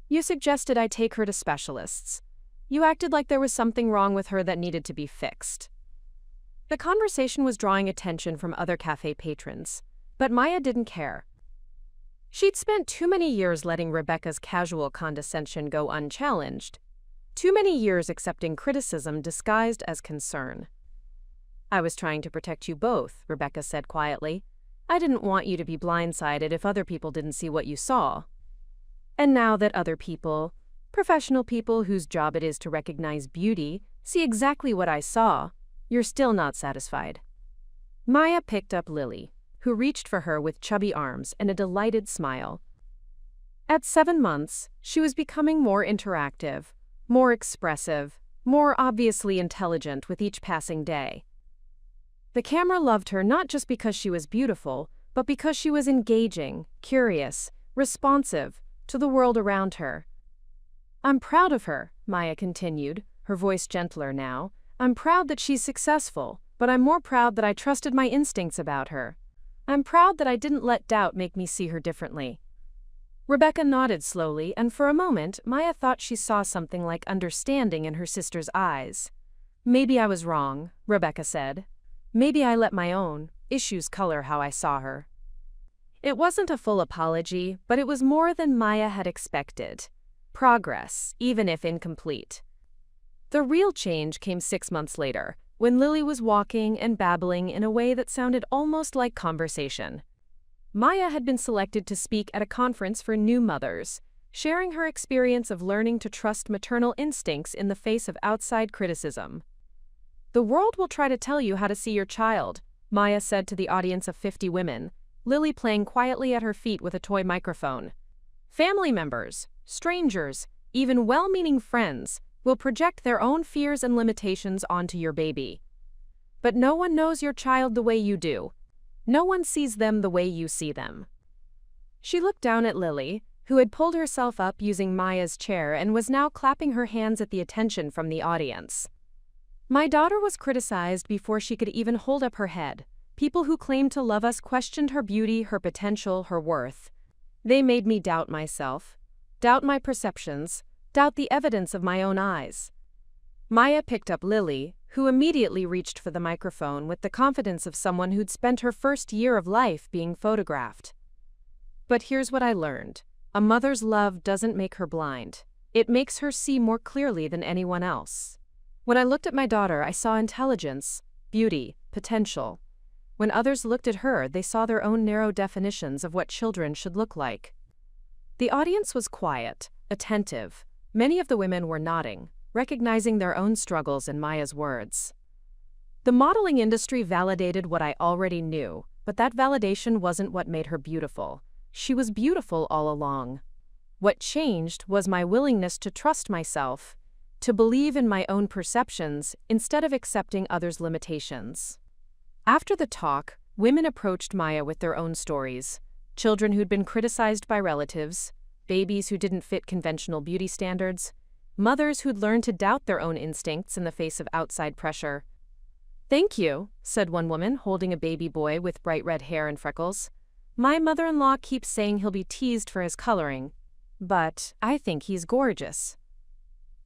You suggested I take her to specialists. You acted like there was something wrong with her that needed to be fixed." The conversation was drawing attention from other cafe patrons, but Maya didn't care. She'd spent too many years letting Rebecca's casual condescension go unchallenged, too many years accepting criticism disguised as concern. "I was trying to protect you both," Rebecca said quietly. "I didn't want you to be blindsided if other people didn't see what you saw. And now that other people, professional people whose job it is to recognize beauty, see exactly what I saw, you're still not satisfied." Maya picked up Lily, who reached for her with chubby arms and a delighted smile. At 7 months, she was becoming more interactive, more expressive, more obviously intelligent with each passing day. The camera loved her not just because she was beautiful, but because she was engaging, curious, responsive to the world around her. "I'm proud of her," Maya continued, her voice gentler now. "I'm proud that she's successful, but I'm more proud that I trusted my instincts about her. I'm proud that I didn't let doubt make me see her differently." Rebecca nodded slowly, and for a moment, Maya thought she saw something like understanding in her sister's eyes. "Maybe I was wrong," Rebecca said. "Maybe I let my own issues color how I saw her." It wasn't a full apology, but it was more than Maya had expected. Progress, even if incomplete. The real change came 6 months later, when Lily was walking and babbling in a way that sounded almost like conversation. Maya had been selected to speak at a conference for new mothers, sharing her experience of learning to trust maternal instincts in the face of outside criticism. "The world will try to tell you how to see your child," Maya said to the audience of 50 women, Lily playing quietly at her feet with a toy microphone. "Family members, strangers, even well-meaning friends will project their own fears and limitations onto your baby. But no one knows your child the way you do. No one sees them the way you see them." She looked down at Lily, who had pulled herself up using Maya's chair and was now clapping her hands at the attention from the audience. "My daughter was criticized before she could even hold up her head. People who claimed to love us questioned her beauty, her potential, her worth. They made me doubt myself, doubt my perceptions, doubt the evidence of my own eyes." Maya picked up Lily, who immediately reached for the microphone with the confidence of someone who'd spent her first year of life being photographed. "But here's what I learned. A mother's love doesn't make her blind. It makes her see more clearly than anyone else. When I looked at my daughter, I saw intelligence, beauty, potential. When others looked at her, they saw their own narrow definitions of what children should look like." The audience was quiet, attentive. Many of the women were nodding, recognizing their own struggles in Maya's words. The modeling industry validated what I already knew, but that validation wasn't what made her beautiful. She was beautiful all along. What changed was my willingness to trust myself, to believe in my own perceptions instead of accepting others' limitations. After the talk, women approached Maya with their own stories. Children who'd been criticized by relatives, babies who didn't fit conventional beauty standards, mothers who'd learned to doubt their own instincts in the face of outside pressure. "Thank you," said one woman, holding a baby boy with bright red hair and freckles. "My mother-in-law keeps saying he'll be teased for his coloring, but I think he's gorgeous."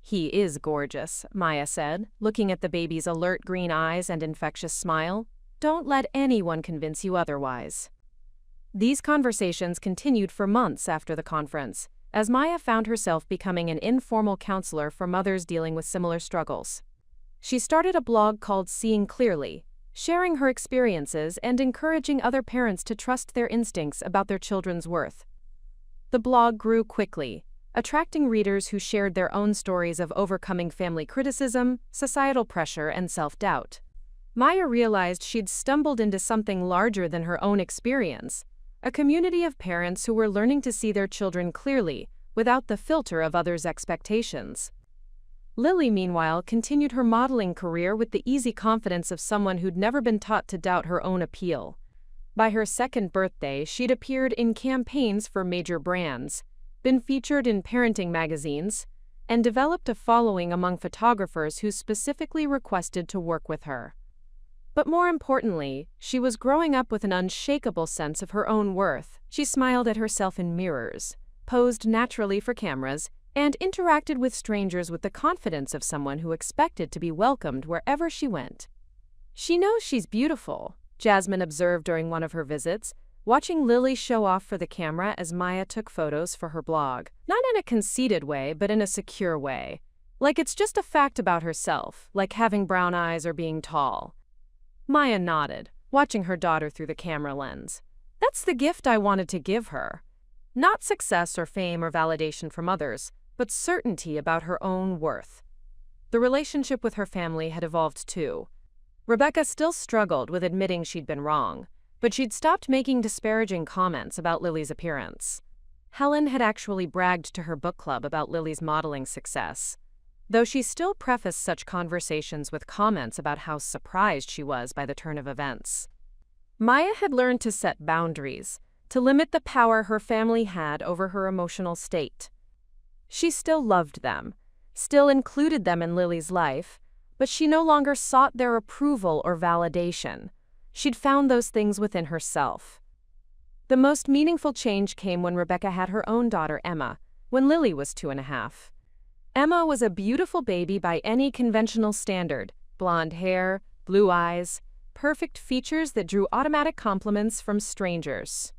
"He is gorgeous," Maya said, looking at the baby's alert green eyes and infectious smile. "Don't let anyone convince you otherwise." These conversations continued for months after the conference, as Maya found herself becoming an informal counselor for mothers dealing with similar struggles. She started a blog called Seeing Clearly, sharing her experiences and encouraging other parents to trust their instincts about their children's worth. The blog grew quickly, attracting readers who shared their own stories of overcoming family criticism, societal pressure, and self-doubt. Maya realized she'd stumbled into something larger than her own experience, a community of parents who were learning to see their children clearly, without the filter of others' expectations. Lily, meanwhile, continued her modeling career with the easy confidence of someone who'd never been taught to doubt her own appeal. By her second birthday, she'd appeared in campaigns for major brands, been featured in parenting magazines, and developed a following among photographers who specifically requested to work with her. But more importantly, she was growing up with an unshakable sense of her own worth. She smiled at herself in mirrors, posed naturally for cameras, and interacted with strangers with the confidence of someone who expected to be welcomed wherever she went. "She knows she's beautiful," Jasmine observed during one of her visits, watching Lily show off for the camera as Maya took photos for her blog. Not in a conceited way, but in a secure way. Like it's just a fact about herself, like having brown eyes or being tall. Maya nodded, watching her daughter through the camera lens. That's the gift I wanted to give her. Not success or fame or validation from others, but certainty about her own worth. The relationship with her family had evolved too. Rebecca still struggled with admitting she'd been wrong, but she'd stopped making disparaging comments about Lily's appearance. Helen had actually bragged to her book club about Lily's modeling success, though she still prefaced such conversations with comments about how surprised she was by the turn of events. Maya had learned to set boundaries, to limit the power her family had over her emotional state. She still loved them, still included them in Lily's life, but she no longer sought their approval or validation. She'd found those things within herself. The most meaningful change came when Rebecca had her own daughter, Emma, when Lily was 2.5. Emma was a beautiful baby by any conventional standard: blonde hair, blue eyes, perfect features that drew automatic compliments from strangers.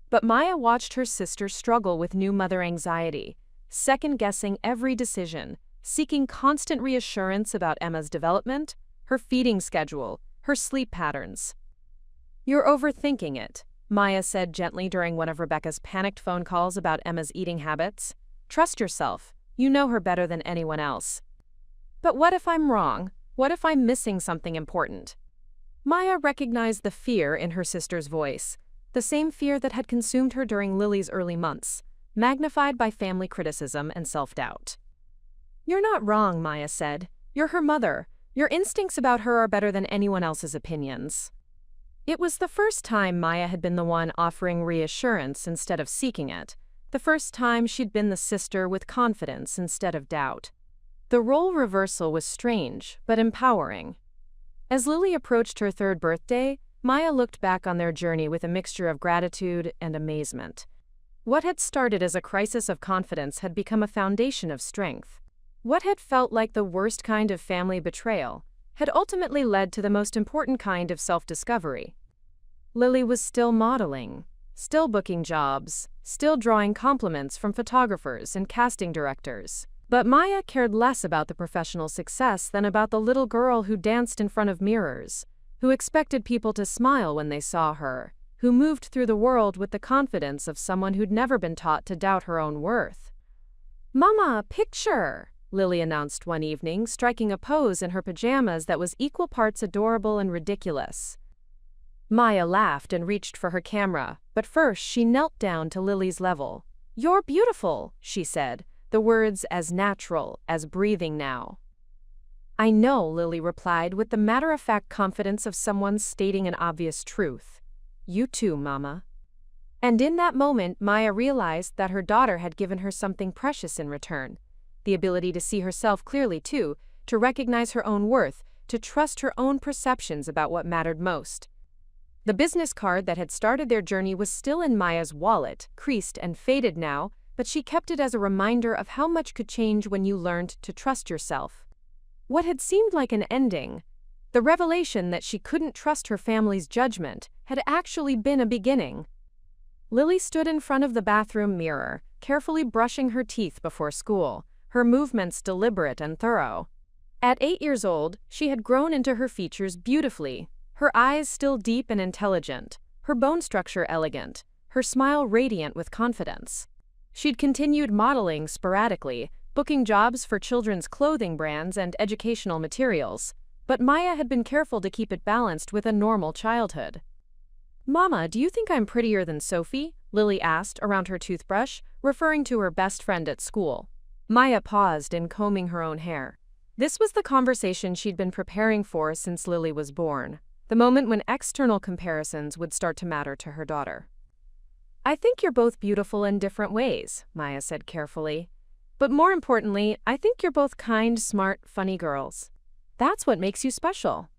But Maya watched her sister struggle with new mother anxiety, second-guessing every decision, seeking constant reassurance about Emma's development, her feeding schedule, her sleep patterns. "You're overthinking it," Maya said gently during one of Rebecca's panicked phone calls about Emma's eating habits. "Trust yourself. You know her better than anyone else." "But what if I'm wrong? What if I'm missing something important?" Maya recognized the fear in her sister's voice, the same fear that had consumed her during Lily's early months, magnified by family criticism and self-doubt. "You're not wrong," Maya said. "You're her mother. Your instincts about her are better than anyone else's opinions." It was the first time Maya had been the one offering reassurance instead of seeking it, the first time she'd been the sister with confidence instead of doubt. The role reversal was strange, but empowering. As Lily approached her 3rd birthday, Maya looked back on their journey with a mixture of gratitude and amazement. What had started as a crisis of confidence had become a foundation of strength. What had felt like the worst kind of family betrayal had ultimately led to the most important kind of self-discovery. Lily was still modeling, still booking jobs, still drawing compliments from photographers and casting directors. But Maya cared less about the professional success than about the little girl who danced in front of mirrors, who expected people to smile when they saw her, who moved through the world with the confidence of someone who'd never been taught to doubt her own worth. "Mama, picture!" Lily announced one evening, striking a pose in her pajamas that was equal parts adorable and ridiculous. Maya laughed and reached for her camera, but first she knelt down to Lily's level. "You're beautiful," she said, the words as natural as breathing now. "I know," Lily replied with the matter-of-fact confidence of someone stating an obvious truth. "You too, Mama." And in that moment, Maya realized that her daughter had given her something precious in return. The ability to see herself clearly too, to recognize her own worth, to trust her own perceptions about what mattered most. The business card that had started their journey was still in Maya's wallet, creased and faded now, but she kept it as a reminder of how much could change when you learned to trust yourself. What had seemed like an ending, the revelation that she couldn't trust her family's judgment, had actually been a beginning. Lily stood in front of the bathroom mirror, carefully brushing her teeth before school, her movements deliberate and thorough. At 8 years old, she had grown into her features beautifully, her eyes still deep and intelligent, her bone structure elegant, her smile radiant with confidence. She'd continued modeling sporadically, booking jobs for children's clothing brands and educational materials, but Maya had been careful to keep it balanced with a normal childhood. "Mama, do you think I'm prettier than Sophie?" Lily asked around her toothbrush, referring to her best friend at school. Maya paused in combing her own hair. This was the conversation she'd been preparing for since Lily was born, the moment when external comparisons would start to matter to her daughter. "I think you're both beautiful in different ways," Maya said carefully. "But more importantly, I think you're both kind, smart, funny girls. That's what makes you special."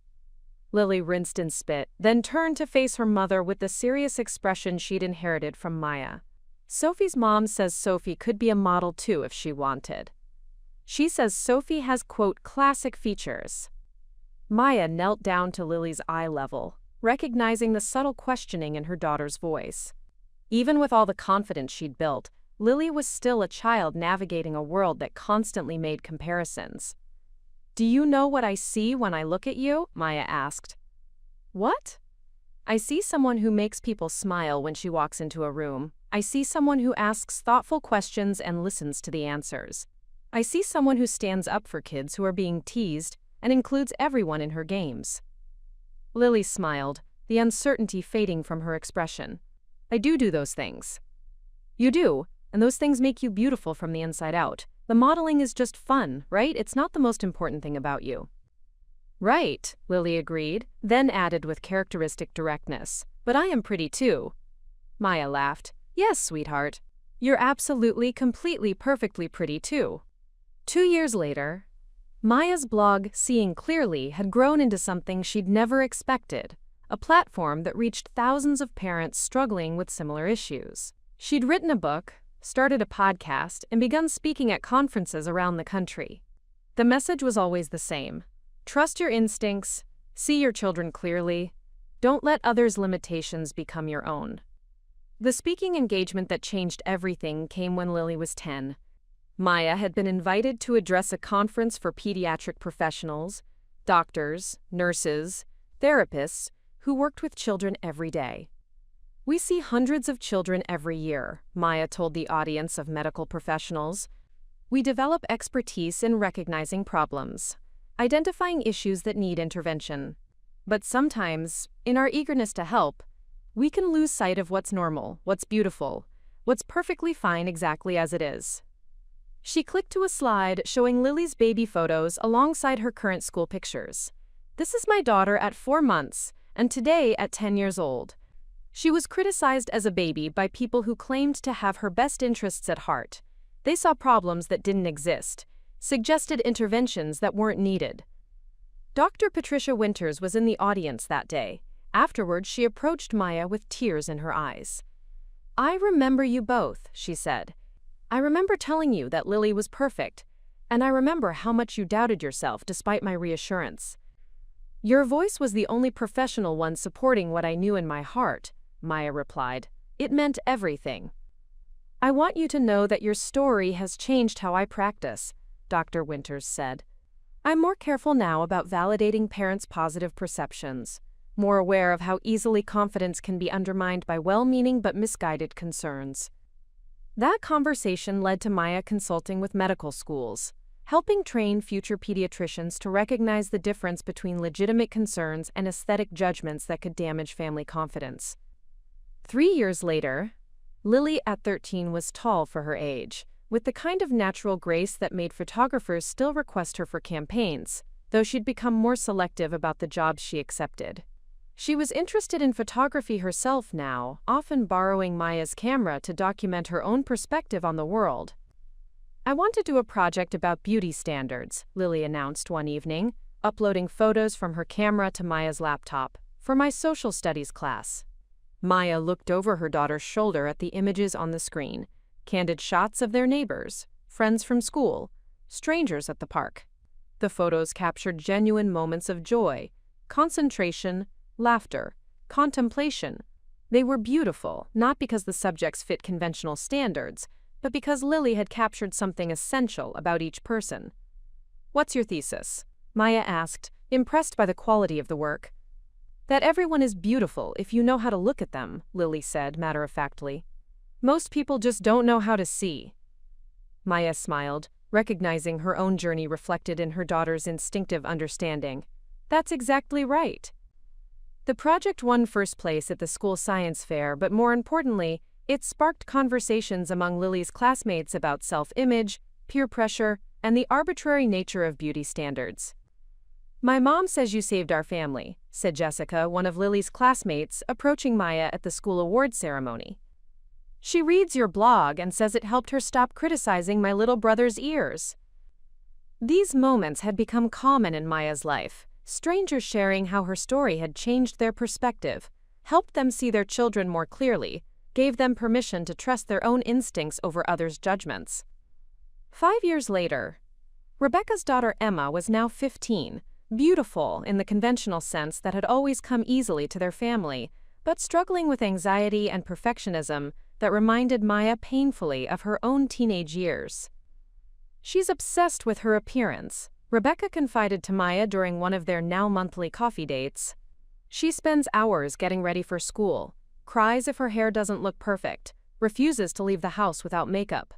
Lily rinsed and spit, then turned to face her mother with the serious expression she'd inherited from Maya. "Sophie's mom says Sophie could be a model too if she wanted. She says Sophie has, quote, classic features." Maya knelt down to Lily's eye level, recognizing the subtle questioning in her daughter's voice. Even with all the confidence she'd built, Lily was still a child navigating a world that constantly made comparisons. "Do you know what I see when I look at you?" Maya asked. "What?" "I see someone who makes people smile when she walks into a room. I see someone who asks thoughtful questions and listens to the answers. I see someone who stands up for kids who are being teased and includes everyone in her games." Lily smiled, the uncertainty fading from her expression. "I do those things." "You do, and those things make you beautiful from the inside out. The modeling is just fun, right? It's not the most important thing about you." "Right," Lily agreed, then added with characteristic directness, "But I am pretty too." Maya laughed. "Yes, sweetheart. You're absolutely, completely, perfectly pretty too." 2 years later, Maya's blog, Seeing Clearly, had grown into something she'd never expected, a platform that reached thousands of parents struggling with similar issues. She'd written a book, started a podcast, and begun speaking at conferences around the country. The message was always the same. Trust your instincts, see your children clearly, don't let others' limitations become your own. The speaking engagement that changed everything came when Lily was 10. Maya had been invited to address a conference for pediatric professionals, doctors, nurses, therapists, who worked with children every day. "We see hundreds of children every year," Maya told the audience of medical professionals. "We develop expertise in recognizing problems, identifying issues that need intervention. But sometimes, in our eagerness to help, we can lose sight of what's normal, what's beautiful, what's perfectly fine exactly as it is." She clicked to a slide showing Lily's baby photos alongside her current school pictures. "This is my daughter at 4 months, and today at 10 years old. She was criticized as a baby by people who claimed to have her best interests at heart. They saw problems that didn't exist, suggested interventions that weren't needed." Dr. Patricia Winters was in the audience that day. Afterwards, she approached Maya with tears in her eyes. "I remember you both," she said. "I remember telling you that Lily was perfect, and I remember how much you doubted yourself despite my reassurance. Your voice was the only professional one supporting what I knew in my heart," Maya replied. "It meant everything." "I want you to know that your story has changed how I practice," Dr. Winters said. "I'm more careful now about validating parents' positive perceptions, more aware of how easily confidence can be undermined by well-meaning but misguided concerns." That conversation led to Maya consulting with medical schools, helping train future pediatricians to recognize the difference between legitimate concerns and aesthetic judgments that could damage family confidence. 3 years later, Lily at 13 was tall for her age, with the kind of natural grace that made photographers still request her for campaigns, though she'd become more selective about the jobs she accepted. She was interested in photography herself now, often borrowing Maya's camera to document her own perspective on the world. "I want to do a project about beauty standards," Lily announced one evening, uploading photos from her camera to Maya's laptop, "for my social studies class." Maya looked over her daughter's shoulder at the images on the screen, candid shots of their neighbors, friends from school, strangers at the park. The photos captured genuine moments of joy, concentration, laughter, contemplation. They were beautiful, not because the subjects fit conventional standards, but because Lily had captured something essential about each person. "What's your thesis?" Maya asked, impressed by the quality of the work. "That everyone is beautiful if you know how to look at them," Lily said matter-of-factly. "Most people just don't know how to see." Maya smiled, recognizing her own journey reflected in her daughter's instinctive understanding. "That's exactly right." The project won first place at the school science fair, but more importantly, it sparked conversations among Lily's classmates about self-image, peer pressure, and the arbitrary nature of beauty standards. "My mom says you saved our family," said Jessica, one of Lily's classmates, approaching Maya at the school awards ceremony. "She reads your blog and says it helped her stop criticizing my little brother's ears." These moments had become common in Maya's life, strangers sharing how her story had changed their perspective, helped them see their children more clearly, gave them permission to trust their own instincts over others' judgments. 5 years later, Rebecca's daughter Emma was now 15, beautiful in the conventional sense that had always come easily to their family, but struggling with anxiety and perfectionism that reminded Maya painfully of her own teenage years. "She's obsessed with her appearance," Rebecca confided to Maya during one of their now monthly coffee dates. "She spends hours getting ready for school, cries if her hair doesn't look perfect, refuses to leave the house without makeup."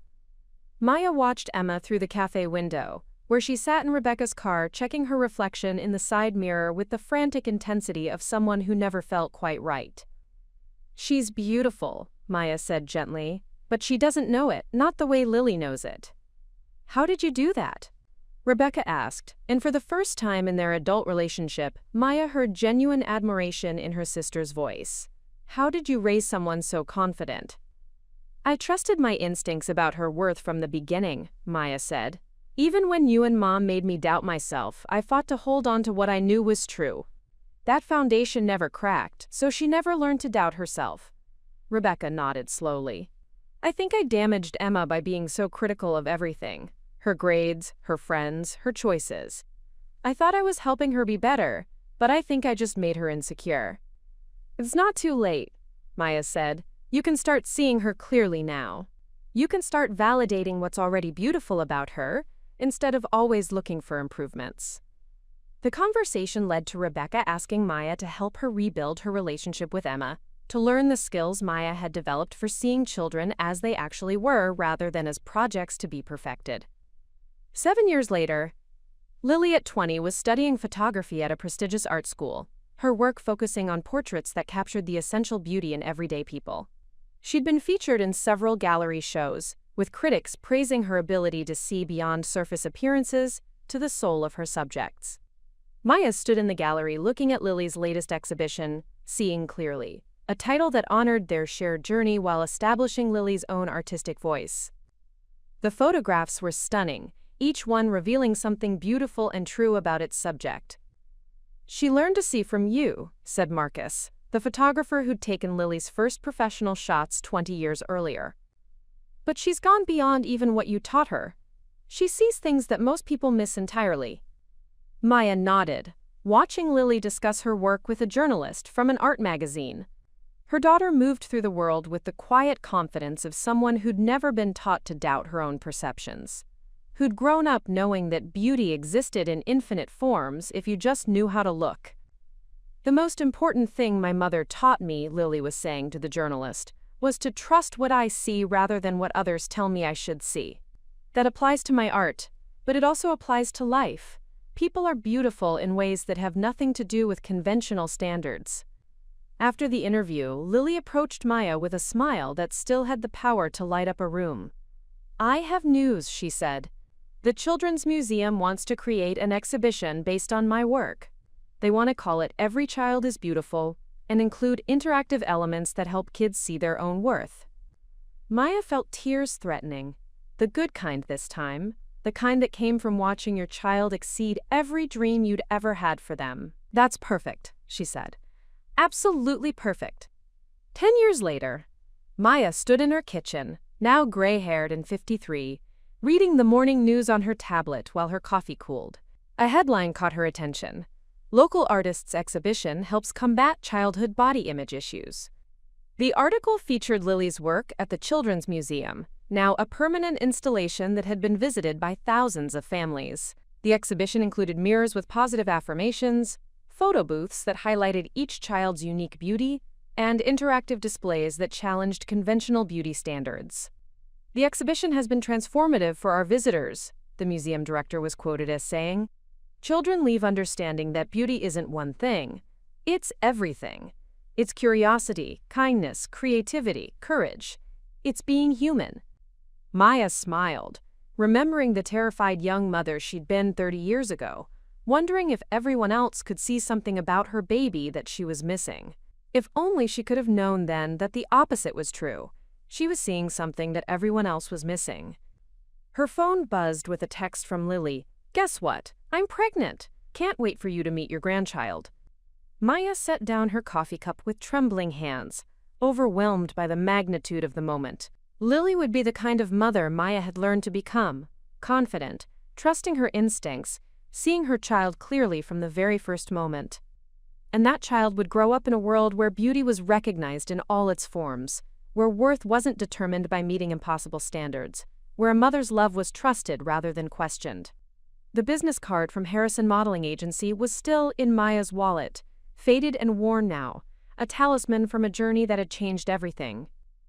Maya watched Emma through the cafe window, where she sat in Rebecca's car checking her reflection in the side mirror with the frantic intensity of someone who never felt quite right. "She's beautiful," Maya said gently, "but she doesn't know it, not the way Lily knows it." "How did you do that?" Rebecca asked, and for the first time in their adult relationship, Maya heard genuine admiration in her sister's voice. "How did you raise someone so confident?" "I trusted my instincts about her worth from the beginning," Maya said. "Even when you and Mom made me doubt myself, I fought to hold on to what I knew was true. That foundation never cracked, so she never learned to doubt herself." Rebecca nodded slowly. "I think I damaged Emma by being so critical of everything. Her grades, her friends, her choices. I thought I was helping her be better, but I think I just made her insecure." "It's not too late," Maya said. "You can start seeing her clearly now. You can start validating what's already beautiful about her, instead of always looking for improvements." The conversation led to Rebecca asking Maya to help her rebuild her relationship with Emma, to learn the skills Maya had developed for seeing children as they actually were rather than as projects to be perfected. 7 years later, Lily at 20 was studying photography at a prestigious art school, her work focusing on portraits that captured the essential beauty in everyday people. She'd been featured in several gallery shows, with critics praising her ability to see beyond surface appearances to the soul of her subjects. Maya stood in the gallery looking at Lily's latest exhibition, Seeing Clearly, a title that honored their shared journey while establishing Lily's own artistic voice. The photographs were stunning, each one revealing something beautiful and true about its subject. "She learned to see from you," said Marcus, the photographer who'd taken Lily's first professional shots 20 years earlier. "But she's gone beyond even what you taught her. She sees things that most people miss entirely." Maya nodded, watching Lily discuss her work with a journalist from an art magazine. Her daughter moved through the world with the quiet confidence of someone who'd never been taught to doubt her own perceptions, who'd grown up knowing that beauty existed in infinite forms if you just knew how to look. "The most important thing my mother taught me," Lily was saying to the journalist, "was to trust what I see rather than what others tell me I should see. That applies to my art, but it also applies to life. People are beautiful in ways that have nothing to do with conventional standards." After the interview, Lily approached Maya with a smile that still had the power to light up a room. "I have news," she said. "The Children's Museum wants to create an exhibition based on my work. They want to call it Every Child is Beautiful and include interactive elements that help kids see their own worth." Maya felt tears threatening. The good kind this time, the kind that came from watching your child exceed every dream you'd ever had for them. "That's perfect," she said. "Absolutely perfect." 10 years later, Maya stood in her kitchen, now gray-haired and 53, reading the morning news on her tablet while her coffee cooled. A headline caught her attention. "Local artist's exhibition helps combat childhood body image issues." The article featured Lily's work at the Children's Museum, now a permanent installation that had been visited by thousands of families. The exhibition included mirrors with positive affirmations, photo booths that highlighted each child's unique beauty, and interactive displays that challenged conventional beauty standards. "The exhibition has been transformative for our visitors," the museum director was quoted as saying. "Children leave understanding that beauty isn't one thing. It's everything. It's curiosity, kindness, creativity, courage. It's being human." Maya smiled, remembering the terrified young mother she'd been 30 years ago, wondering if everyone else could see something about her baby that she was missing. If only she could have known then that the opposite was true. She was seeing something that everyone else was missing. Her phone buzzed with a text from Lily. "Guess what? I'm pregnant. Can't wait for you to meet your grandchild." Maya set down her coffee cup with trembling hands, overwhelmed by the magnitude of the moment. Lily would be the kind of mother Maya had learned to become, confident, trusting her instincts, seeing her child clearly from the very first moment. And that child would grow up in a world where beauty was recognized in all its forms, where worth wasn't determined by meeting impossible standards, where a mother's love was trusted rather than questioned. The business card from Harrison Modeling Agency was still in Maya's wallet, faded and worn now, a talisman from a journey that had changed everything.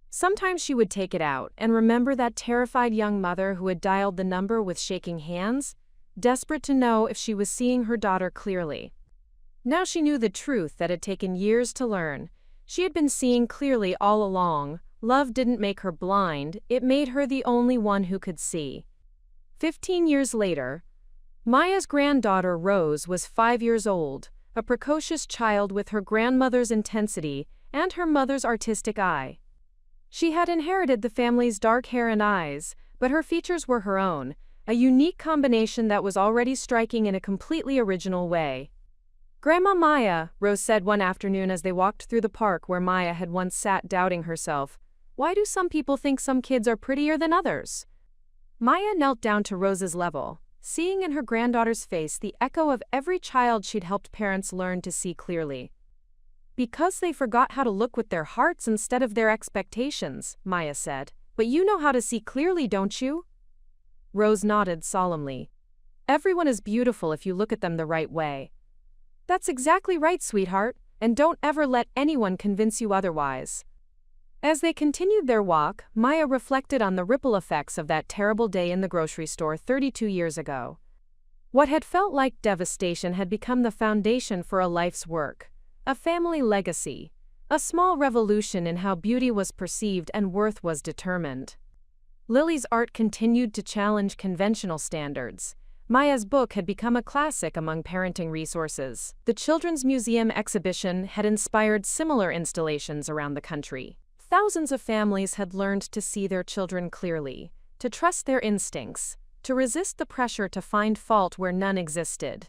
Sometimes she would take it out and remember that terrified young mother who had dialed the number with shaking hands, desperate to know if she was seeing her daughter clearly. Now she knew the truth that had taken years to learn. She had been seeing clearly all along. Love didn't make her blind, it made her the only one who could see. 15 years later, Maya's granddaughter Rose was 5 years old, a precocious child with her grandmother's intensity and her mother's artistic eye. She had inherited the family's dark hair and eyes, but her features were her own, a unique combination that was already striking in a completely original way. "Grandma Maya," Rose said one afternoon as they walked through the park where Maya had once sat doubting herself, "why do some people think some kids are prettier than others?" Maya knelt down to Rose's level, seeing in her granddaughter's face the echo of every child she'd helped parents learn to see clearly. "Because they forgot how to look with their hearts instead of their expectations," Maya said. "But you know how to see clearly, don't you?" Rose nodded solemnly. "Everyone is beautiful if you look at them the right way." "That's exactly right, sweetheart, and don't ever let anyone convince you otherwise." As they continued their walk, Maya reflected on the ripple effects of that terrible day in the grocery store 32 years ago. What had felt like devastation had become the foundation for a life's work, a family legacy, a small revolution in how beauty was perceived and worth was determined. Lily's art continued to challenge conventional standards. Maya's book had become a classic among parenting resources. The Children's Museum exhibition had inspired similar installations around the country. Thousands of families had learned to see their children clearly, to trust their instincts, to resist the pressure to find fault where none existed.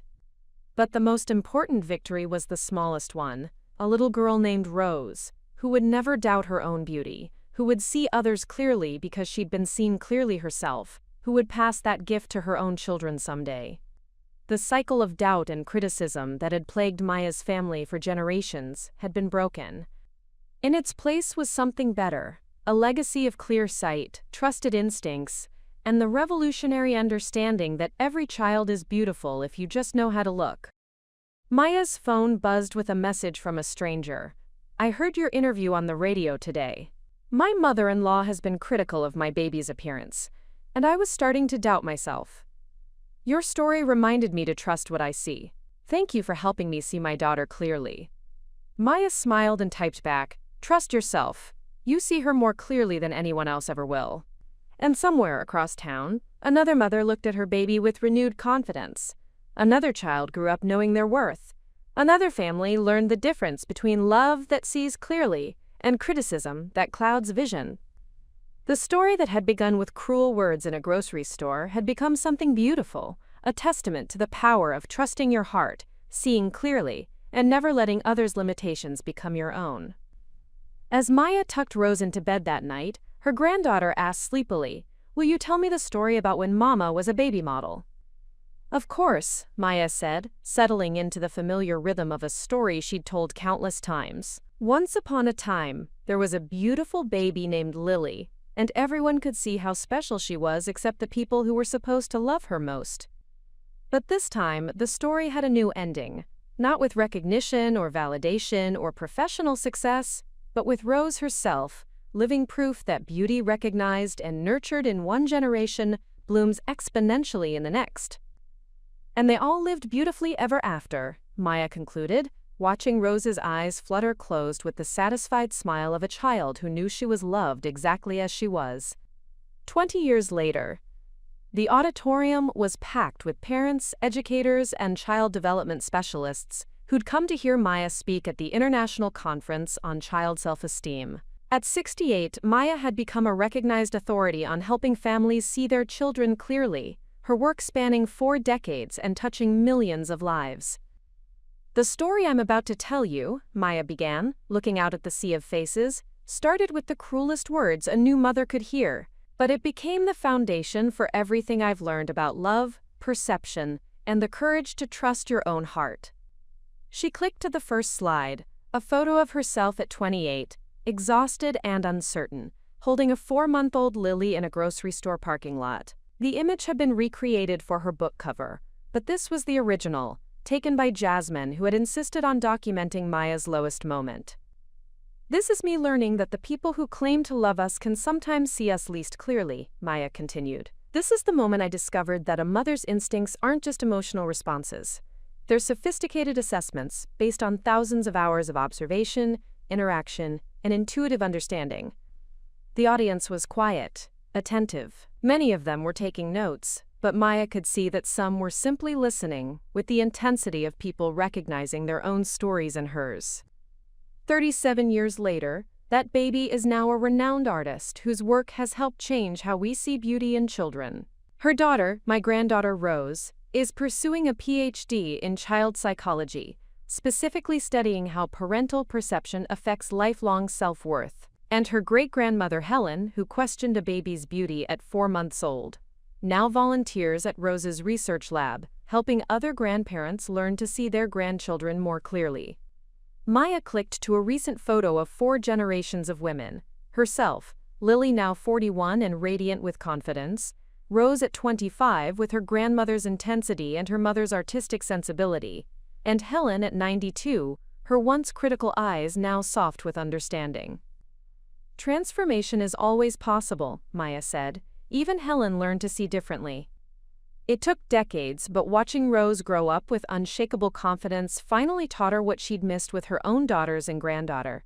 But the most important victory was the smallest one, a little girl named Rose, who would never doubt her own beauty, who would see others clearly because she'd been seen clearly herself, who would pass that gift to her own children someday. The cycle of doubt and criticism that had plagued Maya's family for generations had been broken. In its place was something better, a legacy of clear sight, trusted instincts, and the revolutionary understanding that every child is beautiful if you just know how to look. Maya's phone buzzed with a message from a stranger. "I heard your interview on the radio today. My mother-in-law has been critical of my baby's appearance, and I was starting to doubt myself. Your story reminded me to trust what I see. Thank you for helping me see my daughter clearly." Maya smiled and typed back, "Trust yourself. You see her more clearly than anyone else ever will." And somewhere across town, another mother looked at her baby with renewed confidence. Another child grew up knowing their worth. Another family learned the difference between love that sees clearly and criticism that clouds vision. The story that had begun with cruel words in a grocery store had become something beautiful, a testament to the power of trusting your heart, seeing clearly, and never letting others' limitations become your own. As Maya tucked Rose into bed that night, her granddaughter asked sleepily, "Will you tell me the story about when Mama was a baby model?" "Of course," Maya said, settling into the familiar rhythm of a story she'd told countless times. Once upon a time, there was a beautiful baby named Lily, and everyone could see how special she was except the people who were supposed to love her most. But this time, the story had a new ending, not with recognition or validation or professional success, but with Rose herself, living proof that beauty recognized and nurtured in one generation blooms exponentially in the next. And they all lived beautifully ever after, Maya concluded, watching Rose's eyes flutter closed with the satisfied smile of a child who knew she was loved exactly as she was. 20 years later, the auditorium was packed with parents, educators, and child development specialists who'd come to hear Maya speak at the International Conference on Child Self-Esteem. At 68, Maya had become a recognized authority on helping families see their children clearly, her work spanning 4 decades and touching millions of lives. "The story I'm about to tell you," Maya began, looking out at the sea of faces, "started with the cruelest words a new mother could hear, but it became the foundation for everything I've learned about love, perception, and the courage to trust your own heart." She clicked to the first slide, a photo of herself at 28, exhausted and uncertain, holding a 4-month-old Lily in a grocery store parking lot. The image had been recreated for her book cover, but this was the original, taken by Jasmine, who had insisted on documenting Maya's lowest moment. "This is me learning that the people who claim to love us can sometimes see us least clearly," Maya continued. "This is the moment I discovered that a mother's instincts aren't just emotional responses. They're sophisticated assessments based on thousands of hours of observation, interaction, and intuitive understanding." The audience was quiet, attentive. Many of them were taking notes, but Maya could see that some were simply listening, with the intensity of people recognizing their own stories and hers. 37 years later, that baby is now a renowned artist whose work has helped change how we see beauty in children. Her daughter, my granddaughter Rose, is pursuing a PhD in child psychology, specifically studying how parental perception affects lifelong self-worth. And her great-grandmother Helen, who questioned a baby's beauty at 4 months old, now volunteers at Rose's research lab, helping other grandparents learn to see their grandchildren more clearly. Maya clicked to a recent photo of 4 generations of women: herself, Lily now 41 and radiant with confidence, Rose at 25 with her grandmother's intensity and her mother's artistic sensibility, and Helen at 92, her once critical eyes now soft with understanding. "Transformation is always possible," Maya said. "Even Helen learned to see differently." It took decades, but watching Rose grow up with unshakable confidence finally taught her what she'd missed with her own daughters and granddaughter.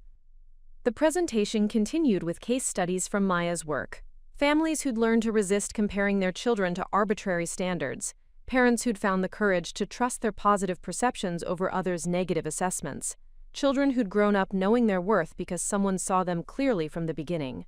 The presentation continued with case studies from Maya's work. Families who'd learned to resist comparing their children to arbitrary standards, parents who'd found the courage to trust their positive perceptions over others' negative assessments, children who'd grown up knowing their worth because someone saw them clearly from the beginning.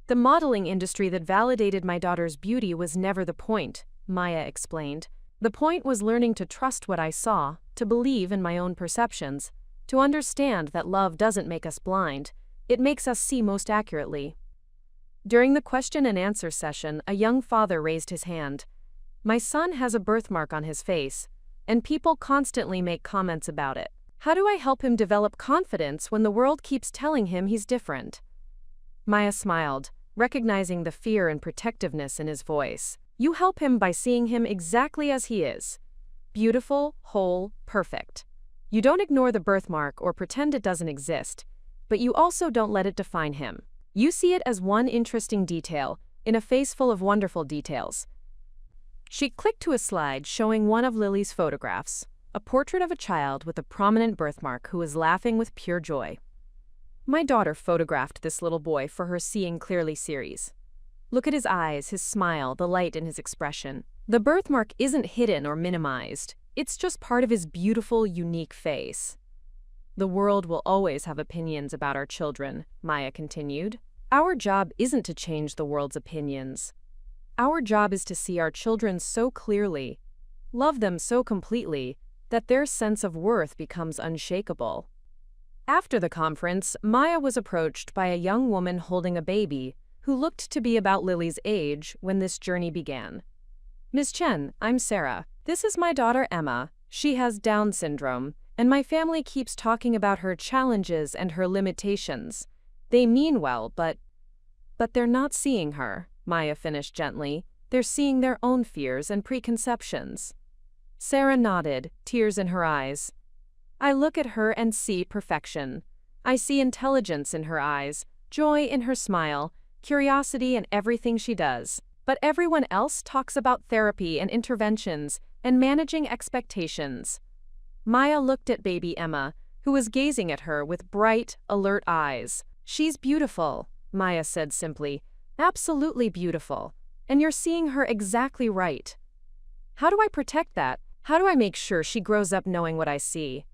"The modeling industry that validated my daughter's beauty was never the point," Maya explained. "The point was learning to trust what I saw, to believe in my own perceptions, to understand that love doesn't make us blind, it makes us see most accurately." During the question and answer session, a young father raised his hand. "My son has a birthmark on his face, and people constantly make comments about it. How do I help him develop confidence when the world keeps telling him he's different?" Maya smiled, recognizing the fear and protectiveness in his voice. "You help him by seeing him exactly as he is. Beautiful, whole, perfect. You don't ignore the birthmark or pretend it doesn't exist, but you also don't let it define him. You see it as one interesting detail, in a face full of wonderful details." She clicked to a slide showing one of Lily's photographs, a portrait of a child with a prominent birthmark who was laughing with pure joy. "My daughter photographed this little boy for her Seeing Clearly series. Look at his eyes, his smile, the light in his expression. The birthmark isn't hidden or minimized. It's just part of his beautiful, unique face. The world will always have opinions about our children, Maya continued. Our job isn't to change the world's opinions. Our job is to see our children so clearly, love them so completely, that their sense of worth becomes unshakable. After the conference, Maya was approached by a young woman holding a baby who looked to be about Lily's age when this journey began. "Ms. Chen, I'm Sarah. This is my daughter Emma. She has Down syndrome, and my family keeps talking about her challenges and her limitations. They mean well, but they're not seeing her," Maya finished gently. "They're seeing their own fears and preconceptions." Sarah nodded, tears in her eyes. "I look at her and see perfection. I see intelligence in her eyes, joy in her smile, curiosity in everything she does. But everyone else talks about therapy and interventions and managing expectations." Maya looked at baby Emma, who was gazing at her with bright, alert eyes. "She's beautiful," Maya said simply. "Absolutely beautiful. And you're seeing her exactly right. How do I protect that? How do I make sure she grows up knowing what I see?"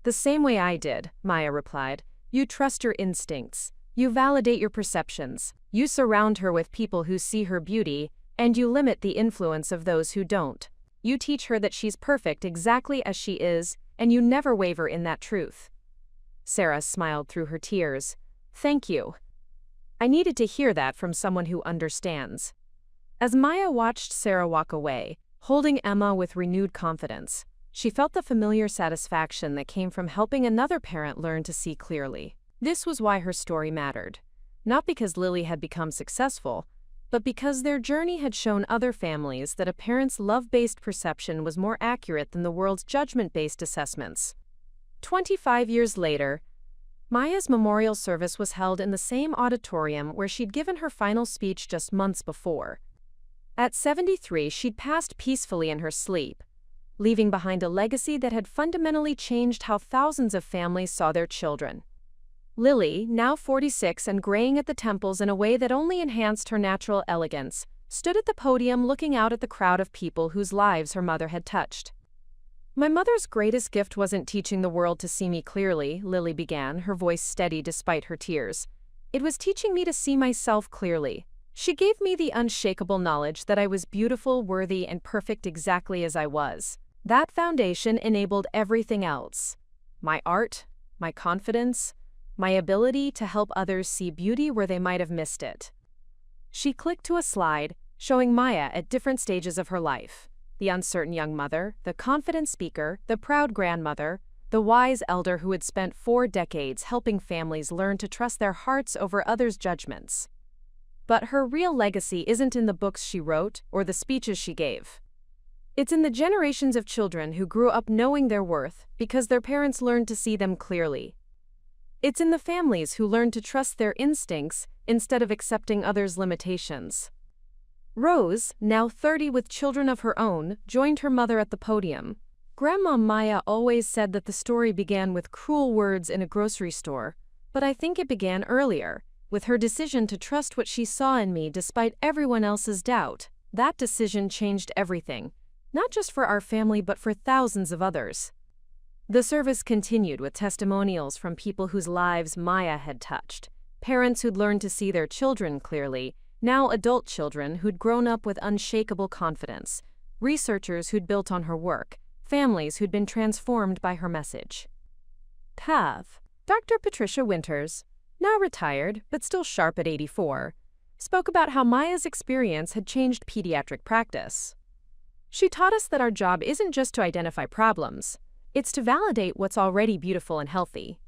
"The same way I did," Maya replied. "You trust your instincts. You validate your perceptions. You surround her with people who see her beauty, and you limit the influence of those who don't. You teach her that she's perfect exactly as she is, and you never waver in that truth." Sarah smiled through her tears. "Thank you. I needed to hear that from someone who understands." As Maya watched Sarah walk away, holding Emma with renewed confidence, she felt the familiar satisfaction that came from helping another parent learn to see clearly. This was why her story mattered. Not because Lily had become successful, but because their journey had shown other families that a parent's love-based perception was more accurate than the world's judgment-based assessments. 25 years later, Maya's memorial service was held in the same auditorium where she'd given her final speech just months before. At 73, she'd passed peacefully in her sleep, leaving behind a legacy that had fundamentally changed how thousands of families saw their children. Lily, now 46 and graying at the temples in a way that only enhanced her natural elegance, stood at the podium looking out at the crowd of people whose lives her mother had touched. "My mother's greatest gift wasn't teaching the world to see me clearly," Lily began, her voice steady despite her tears. "It was teaching me to see myself clearly. She gave me the unshakable knowledge that I was beautiful, worthy, and perfect exactly as I was. That foundation enabled everything else. My art, my confidence, my ability to help others see beauty where they might have missed it." She clicked to a slide, showing Maya at different stages of her life. The uncertain young mother, the confident speaker, the proud grandmother, the wise elder who had spent 4 decades helping families learn to trust their hearts over others' judgments. But her real legacy isn't in the books she wrote or the speeches she gave. It's in the generations of children who grew up knowing their worth because their parents learned to see them clearly. It's in the families who learned to trust their instincts instead of accepting others' limitations. Rose, now 30 with children of her own, joined her mother at the podium. "Grandma Maya always said that the story began with cruel words in a grocery store, but I think it began earlier, with her decision to trust what she saw in me despite everyone else's doubt. That decision changed everything, not just for our family but for thousands of others." The service continued with testimonials from people whose lives Maya had touched, parents who'd learned to see their children clearly, now adult children who'd grown up with unshakable confidence, researchers who'd built on her work, families who'd been transformed by her message. PAV. Dr. Patricia Winters, now retired but still sharp at 84, spoke about how Maya's experience had changed pediatric practice. "She taught us that our job isn't just to identify problems, it's to validate what's already beautiful and healthy.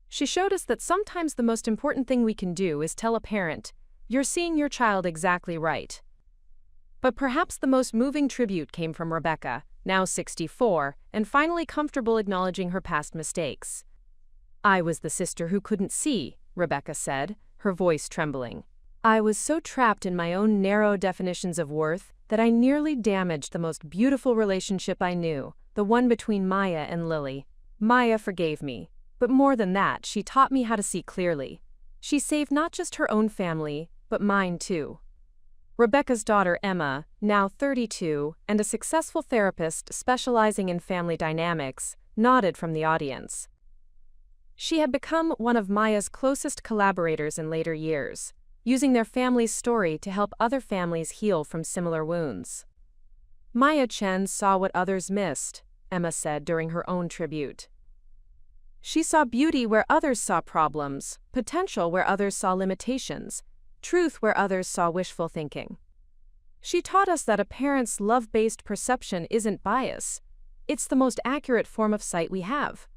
She showed us that sometimes the most important thing we can do is tell a parent, 'You're seeing your child exactly right.'" But perhaps the most moving tribute came from Rebecca, now 64, and finally comfortable acknowledging her past mistakes. "I was the sister who couldn't see," Rebecca said, her voice trembling. "I was so trapped in my own narrow definitions of worth that I nearly damaged the most beautiful relationship I knew, the one between Maya and Lily. Maya forgave me, but more than that, she taught me how to see clearly. She saved not just her own family, but mine too. Rebecca's daughter Emma, now 32, and a successful therapist specializing in family dynamics, nodded from the audience. She had become one of Maya's closest collaborators in later years, using their family's story to help other families heal from similar wounds. Maya Chen saw what others missed, Emma said during her own tribute. She saw beauty where others saw problems, potential where others saw limitations, truth where others saw wishful thinking. She taught us that a parent's love-based perception isn't bias. It's the most accurate form of sight we have.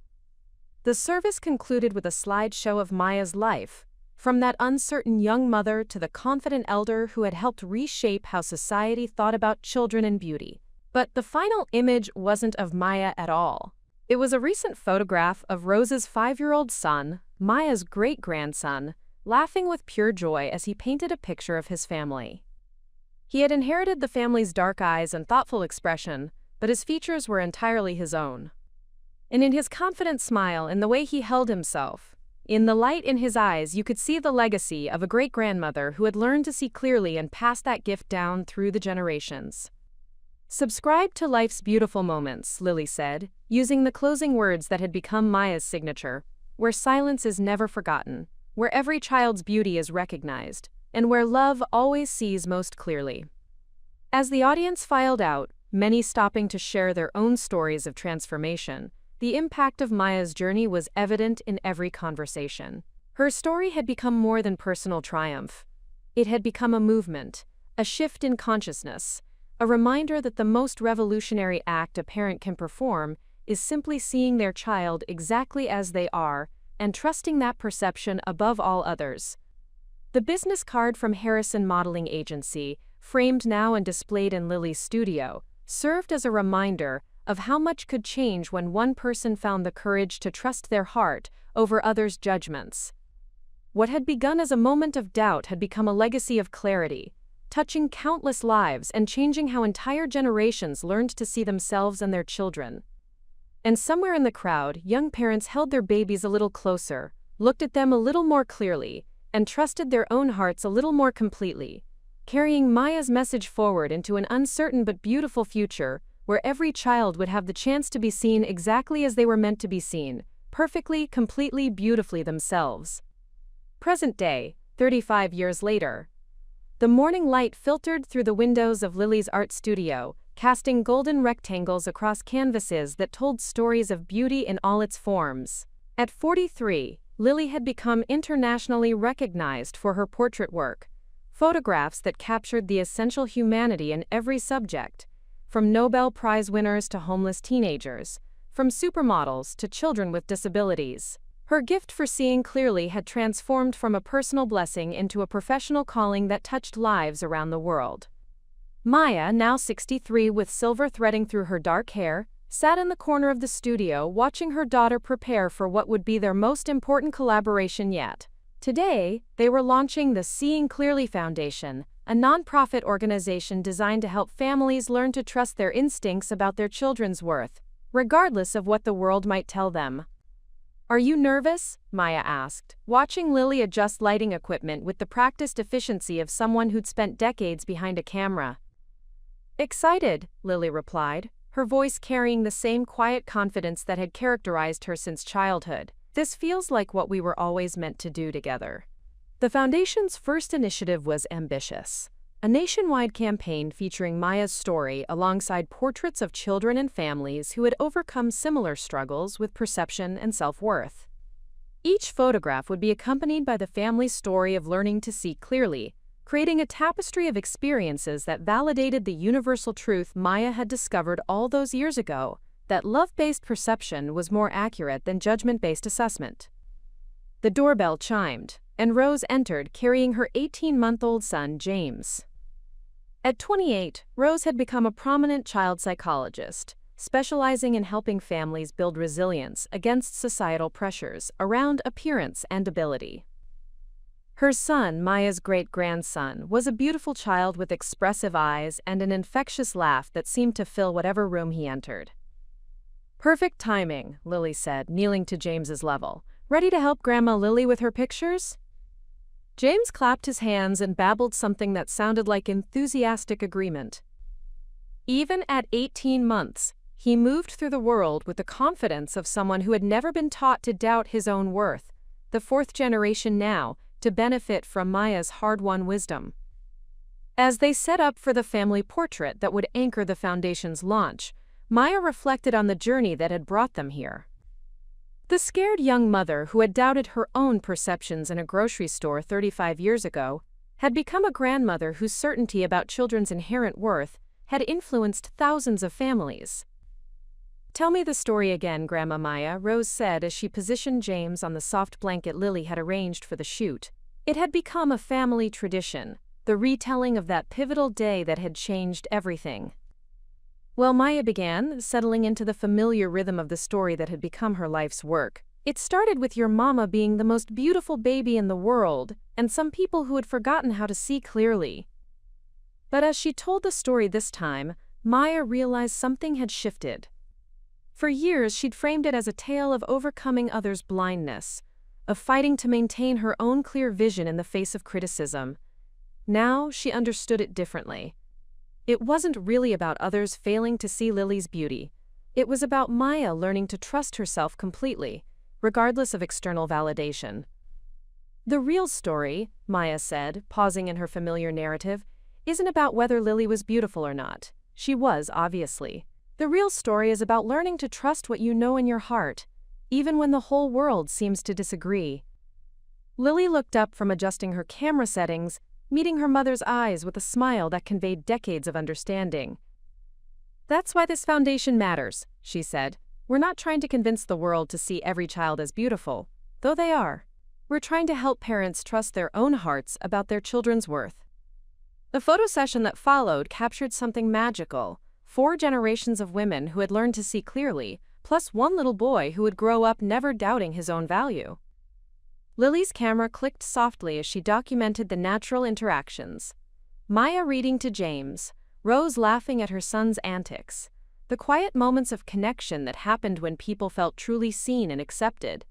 The service concluded with a slideshow of Maya's life, from that uncertain young mother to the confident elder who had helped reshape how society thought about children and beauty. But the final image wasn't of Maya at all. It was a recent photograph of Rose's 5-year-old son, Maya's great-grandson, laughing with pure joy as he painted a picture of his family. He had inherited the family's dark eyes and thoughtful expression, but his features were entirely his own. And in his confident smile, in the way he held himself, in the light in his eyes, you could see the legacy of a great-grandmother who had learned to see clearly and pass that gift down through the generations. "Subscribe to Life's Beautiful Moments," Lily said, using the closing words that had become Maya's signature, "where silence is never forgotten, where every child's beauty is recognized, and where love always sees most clearly." As the audience filed out, many stopping to share their own stories of transformation, the impact of Maya's journey was evident in every conversation. Her story had become more than personal triumph. It had become a movement, a shift in consciousness, a reminder that the most revolutionary act a parent can perform is simply seeing their child exactly as they are and trusting that perception above all others. The business card from Harrison Modeling Agency, framed now and displayed in Lily's studio, served as a reminder of how much could change when one person found the courage to trust their heart over others' judgments. What had begun as a moment of doubt had become a legacy of clarity, touching countless lives and changing how entire generations learned to see themselves and their children. And somewhere in the crowd, young parents held their babies a little closer, looked at them a little more clearly, and trusted their own hearts a little more completely, carrying Maya's message forward into an uncertain but beautiful future, where every child would have the chance to be seen exactly as they were meant to be seen, perfectly, completely, beautifully themselves. Present day, 35 years later. The morning light filtered through the windows of Lily's art studio, casting golden rectangles across canvases that told stories of beauty in all its forms. At 43, Lily had become internationally recognized for her portrait work, photographs that captured the essential humanity in every subject, from Nobel Prize winners to homeless teenagers, from supermodels to children with disabilities. Her gift for seeing clearly had transformed from a personal blessing into a professional calling that touched lives around the world. Maya, now 63 with silver threading through her dark hair, sat in the corner of the studio watching her daughter prepare for what would be their most important collaboration yet. Today, they were launching the Seeing Clearly Foundation, a nonprofit organization designed to help families learn to trust their instincts about their children's worth, regardless of what the world might tell them. "Are you nervous?" Maya asked, watching Lily adjust lighting equipment with the practiced efficiency of someone who'd spent decades behind a camera. "Excited," Lily replied, her voice carrying the same quiet confidence that had characterized her since childhood. "This feels like what we were always meant to do together." The foundation's first initiative was ambitious, a nationwide campaign featuring Maya's story alongside portraits of children and families who had overcome similar struggles with perception and self-worth. Each photograph would be accompanied by the family's story of learning to see clearly, creating a tapestry of experiences that validated the universal truth Maya had discovered all those years ago, that love-based perception was more accurate than judgment-based assessment. The doorbell chimed, and Rose entered carrying her 18-month-old son, James. At 28, Rose had become a prominent child psychologist, specializing in helping families build resilience against societal pressures around appearance and ability. Her son, Maya's great-grandson, was a beautiful child with expressive eyes and an infectious laugh that seemed to fill whatever room he entered. "Perfect timing," Lily said, kneeling to James's level. "Ready to help Grandma Lily with her pictures?" James clapped his hands and babbled something that sounded like enthusiastic agreement. Even at 18 months, he moved through the world with the confidence of someone who had never been taught to doubt his own worth, the fourth generation now, to benefit from Maya's hard-won wisdom. As they set up for the family portrait that would anchor the foundation's launch, Maya reflected on the journey that had brought them here. The scared young mother who had doubted her own perceptions in a grocery store 35 years ago had become a grandmother whose certainty about children's inherent worth had influenced thousands of families. "Tell me the story again, Grandma Maya," Rose said as she positioned James on the soft blanket Lily had arranged for the shoot. It had become a family tradition, the retelling of that pivotal day that had changed everything. Well, Maya began, settling into the familiar rhythm of the story that had become her life's work. "It started with your mama being the most beautiful baby in the world, and some people who had forgotten how to see clearly." But as she told the story this time, Maya realized something had shifted. For years, she'd framed it as a tale of overcoming others' blindness, of fighting to maintain her own clear vision in the face of criticism. Now, she understood it differently. It wasn't really about others failing to see Lily's beauty. It was about Maya learning to trust herself completely, regardless of external validation. "The real story," Maya said, pausing in her familiar narrative, "isn't about whether Lily was beautiful or not. She was, obviously. The real story is about learning to trust what you know in your heart, even when the whole world seems to disagree." Lily looked up from adjusting her camera settings, meeting her mother's eyes with a smile that conveyed decades of understanding. "That's why this foundation matters," she said. "We're not trying to convince the world to see every child as beautiful, though they are. We're trying to help parents trust their own hearts about their children's worth." The photo session that followed captured something magical: 4 generations of women who had learned to see clearly, plus one little boy who would grow up never doubting his own value. Lily's camera clicked softly as she documented the natural interactions. Maya reading to James, Rose laughing at her son's antics, the quiet moments of connection that happened when people felt truly seen and accepted.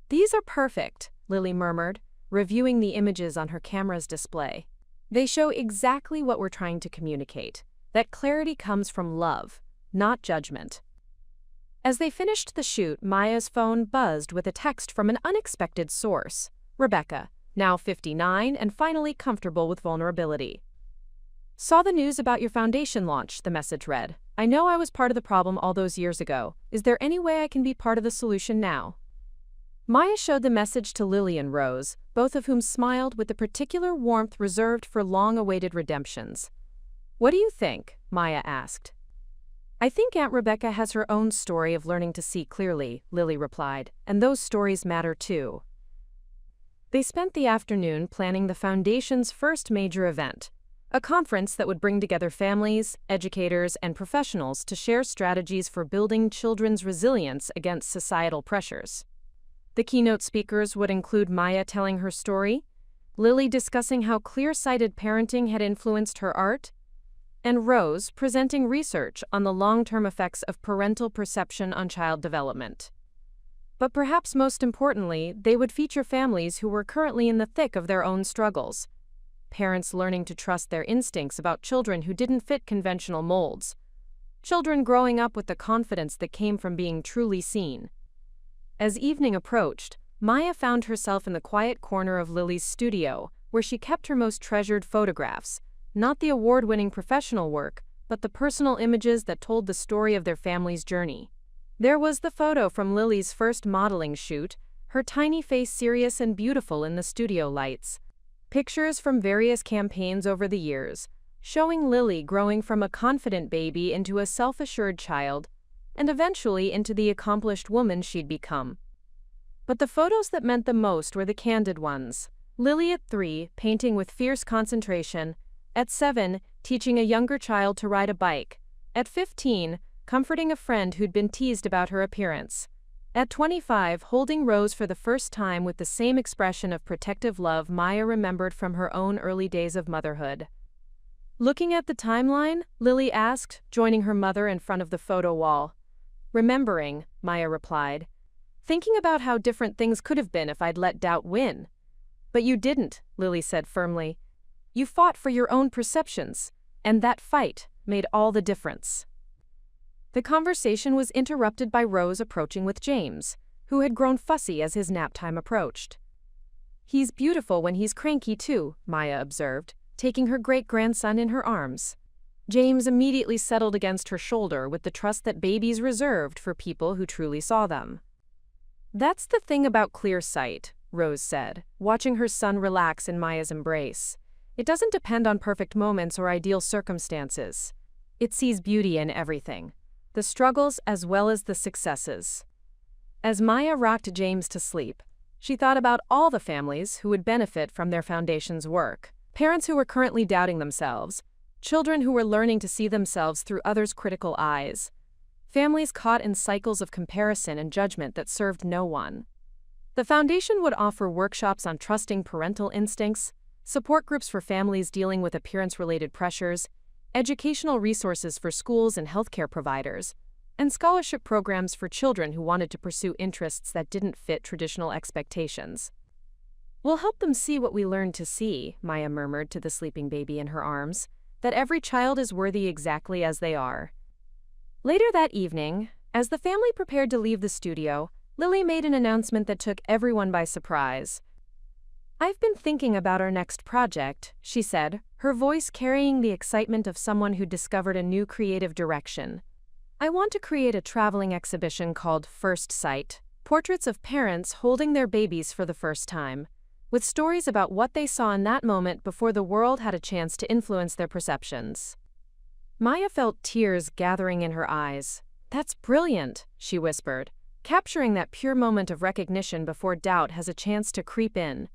"These are perfect," Lily murmured, reviewing the images on her camera's display. "They show exactly what we're trying to communicate, that clarity comes from love, not judgment." As they finished the shoot, Maya's phone buzzed with a text from an unexpected source: "Rebecca, now 59 and finally comfortable with vulnerability. Saw the news about your foundation launch," the message read. "I know I was part of the problem all those years ago. Is there any way I can be part of the solution now?" Maya showed the message to Lily and Rose, both of whom smiled with the particular warmth reserved for long-awaited redemptions. "What do you think?" Maya asked. "I think Aunt Rebecca has her own story of learning to see clearly," Lily replied, "and those stories matter too." They spent the afternoon planning the Foundation's first major event, a conference that would bring together families, educators, and professionals to share strategies for building children's resilience against societal pressures. The keynote speakers would include Maya telling her story, Lily discussing how clear-sighted parenting had influenced her art, and Rose presenting research on the long-term effects of parental perception on child development. But perhaps most importantly, they would feature families who were currently in the thick of their own struggles. Parents learning to trust their instincts about children who didn't fit conventional molds. Children growing up with the confidence that came from being truly seen. As evening approached, Maya found herself in the quiet corner of Lily's studio, where she kept her most treasured photographs, not the award-winning professional work, but the personal images that told the story of their family's journey. There was the photo from Lily's first modeling shoot, her tiny face serious and beautiful in the studio lights. Pictures from various campaigns over the years, showing Lily growing from a confident baby into a self-assured child, and eventually into the accomplished woman she'd become. But the photos that meant the most were the candid ones. Lily at 3, painting with fierce concentration. At 7, teaching a younger child to ride a bike. At 15, comforting a friend who'd been teased about her appearance. At 25, holding Rose for the first time with the same expression of protective love Maya remembered from her own early days of motherhood. Looking at the timeline, Lily asked, joining her mother in front of the photo wall. "Remembering," Maya replied. "Thinking about how different things could have been if I'd let doubt win. But you didn't, Lily said firmly. You fought for your own perceptions, and that fight made all the difference. The conversation was interrupted by Rose approaching with James, who had grown fussy as his nap time approached. He's beautiful when he's cranky too, Maya observed, taking her great-grandson in her arms. James immediately settled against her shoulder with the trust that babies reserved for people who truly saw them. That's the thing about clear sight, Rose said, watching her son relax in Maya's embrace. It doesn't depend on perfect moments or ideal circumstances. It sees beauty in everything, the struggles as well as the successes. As Maya rocked James to sleep, she thought about all the families who would benefit from their foundation's work. Parents who were currently doubting themselves, children who were learning to see themselves through others' critical eyes, families caught in cycles of comparison and judgment that served no one. The foundation would offer workshops on trusting parental instincts, support groups for families dealing with appearance-related pressures, educational resources for schools and healthcare providers, and scholarship programs for children who wanted to pursue interests that didn't fit traditional expectations. We'll help them see what we learned to see, Maya murmured to the sleeping baby in her arms, that every child is worthy exactly as they are. Later that evening, as the family prepared to leave the studio, Lily made an announcement that took everyone by surprise. I've been thinking about our next project, she said, her voice carrying the excitement of someone who discovered a new creative direction. I want to create a traveling exhibition called First Sight, portraits of parents holding their babies for the first time, with stories about what they saw in that moment before the world had a chance to influence their perceptions. Maya felt tears gathering in her eyes. That's brilliant, she whispered, capturing that pure moment of recognition before doubt has a chance to creep in.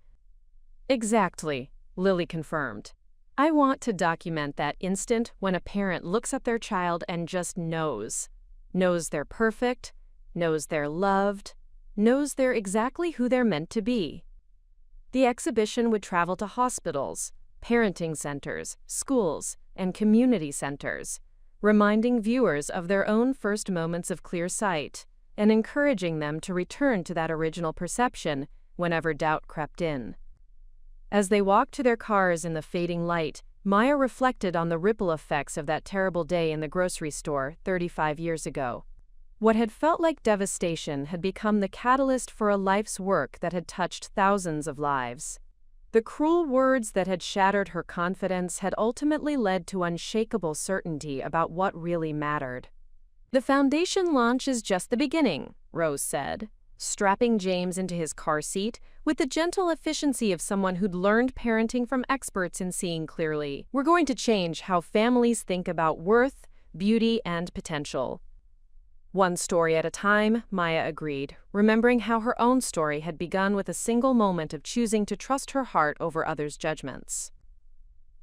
Exactly, Lily confirmed. I want to document that instant when a parent looks at their child and just knows they're perfect, knows they're loved, knows they're exactly who they're meant to be. The exhibition would travel to hospitals, parenting centers, schools, and community centers, reminding viewers of their own first moments of clear sight and encouraging them to return to that original perception whenever doubt crept in. As they walked to their cars in the fading light, Maya reflected on the ripple effects of that terrible day in the grocery store 35 years ago. What had felt like devastation had become the catalyst for a life's work that had touched thousands of lives. The cruel words that had shattered her confidence had ultimately led to unshakable certainty about what really mattered. The foundation launch is just the beginning, Rose said, strapping James into his car seat with the gentle efficiency of someone who'd learned parenting from experts in seeing clearly. We're going to change how families think about worth, beauty, and potential. One story at a time, Maya agreed, remembering how her own story had begun with a single moment of choosing to trust her heart over others' judgments.